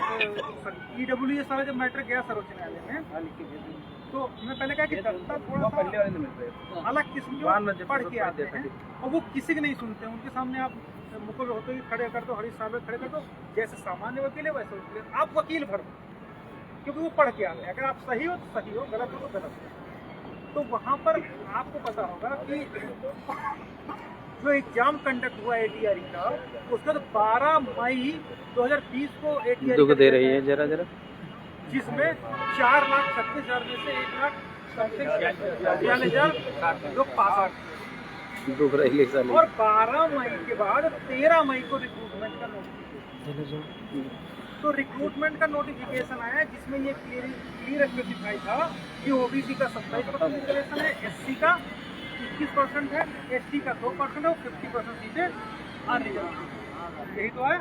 EWS वाला जब मैटर गया सर्वोच्च न्यायालय में, तो मैं पहले कहा कि दस्ता थोड़ा सा अलग किस्म के पढ़ के आते हैं और वो किसी की नहीं सुनते। उनके सामने आप मुकुल होते ही खड़े कर दो, हरीश साहब खड़े कर दो, जैसे सामान्य वकील है वैसे वकील है, आप वकील भर दो, क्योंकि वो पढ़ के आते हैं। अगर आप सही हो तो सही हो, गलत हो तो गलत हो। तो वहाँ पर आपको पता होगा कि जो एग्जाम कंडक्ट हुआ ATRE का, उसका तो 12 मई 2020 को ATRE दुख दे रही है जरा जरा, जिसमें 4,36,000 में से 1,42,000 लोग पास आउट, दुख रही है साली। और 12 मई के बाद 13 मई को रिक्रूटमेंट का नोटिफिकेशन, तो रिक्रूटमेंट का नोटिफिकेशन आया जिसमें ये क्लियर स्पेसिफाई था कि OBC का 27% रिजर्वेशन है, SC का 21% है, ST का 2% है और 50% सीटें अनरिजर्व। यही तो है।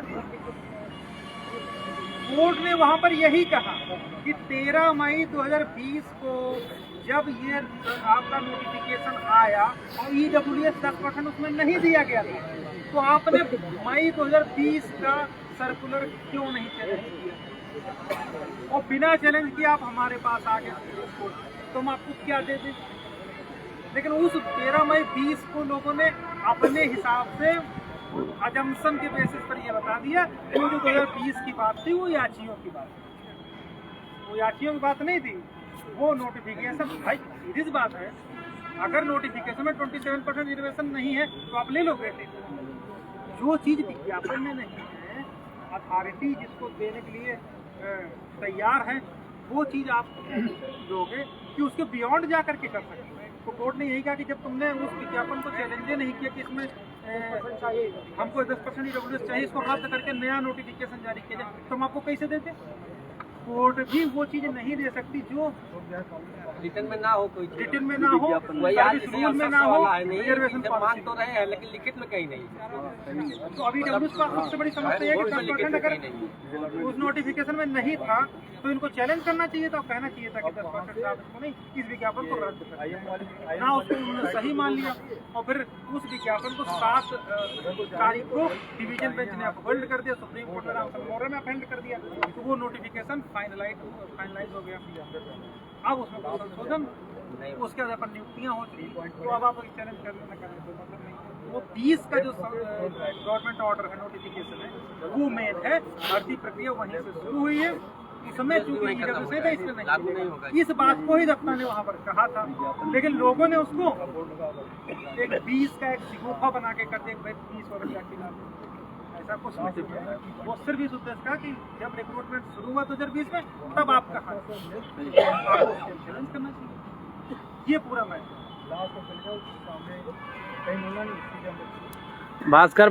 कोर्ट ने वहां पर यही कहा कि 13 मई 2020 को जब ये आपका नोटिफिकेशन आया और EWS 10% उसमें नहीं दिया गया था, तो आपने मई 2020 का सर्कुलर क्यों नहीं चैलेंज किया? और बिना चैलेंज किए आप हमारे पास आ गए, तो हम आपको क्या दे दें? लेकिन उस 13 मई 20 को लोगों ने अपने हिसाब से अजम्पशन के बेसिस पर ये बता दिया कि वो जो 2020 की बात थी वो याचियों की बात थी, वो याचियों की बात नहीं थी। वो नोटिफिकेशन, भाई सीरियस बात है, अगर नोटिफिकेशन में 27% रिजर्वेशन नहीं है तो आप ले लो बेटे। जो चीज़ विज्ञापन में नहीं है, अथॉरिटी जिसको देने के लिए तैयार है, वो चीज़ आप दोगे कि उसके बियॉन्ड जा करके कर सकते हैं। तो कोर्ट ने यही कहा कि जब तुमने उस विज्ञापन को चैलेंज नहीं किया कि इसमें हमको 10% EWS चाहिए, इसको रद्द करके नया नोटिफिकेशन जारी किया जाए, तो हम आपको कैसे देते? कोर्ट भी वो चीज़ नहीं दे सकती जो रिटर्न में ना हो, कोई रिटर्न में ना हो, वही आज सर्विस रूल में ना हो, रिजर्वेशन मांग तो रहे हैं लेकिन लिखित में कहीं नहीं। तो अभी EWS का सबसे बड़ी समस्या है कि 10% अगर उस नोटिफिकेशन में नहीं था तो इनको चैलेंज करना चाहिए था, कहना चाहिए था कि 10% साहब इसको नहीं, इस विज्ञापन को रद्द कर ना, उसको उन्होंने सही मान लिया और फिर उस विज्ञापन को 7 तारीख को डिवीजन बेंच ने अपहोल्ड कर दिया, सुप्रीम कोर्ट ने रामचंद्र में अपहेल्ड कर दिया, तो वो नोटिफिकेशन फाइनलाइज हो गया। अब उसमें कोई संशोधन, उसके बाद अपन नियुक्तियाँ हो चुकी, तो अब आप चैलेंज करने न करें कोई मतलब नहीं। वो 20 का जो गवर्नमेंट ऑर्डर है, नोटिफिकेशन है, वो मेन है, भर्ती प्रक्रिया वहीं से शुरू हुई है। इसमें चूंकि EWS है इसलिए नहीं होगा, इस बात को ही दफ्तर ने वहाँ पर कहा था, लेकिन लोगों ने उसको एक 20 का एक शिगुफा बना के कर दिया, 20 और क्या खिलाफ, ऐसा कुछ नहीं। वो सिर्फ इस उद्देश्य का कि जब रिक्रूटमेंट शुरू हुआ 2020 में, तब आप कहा चैलेंज करना चाहिए। ये पूरा मैटर भास्कर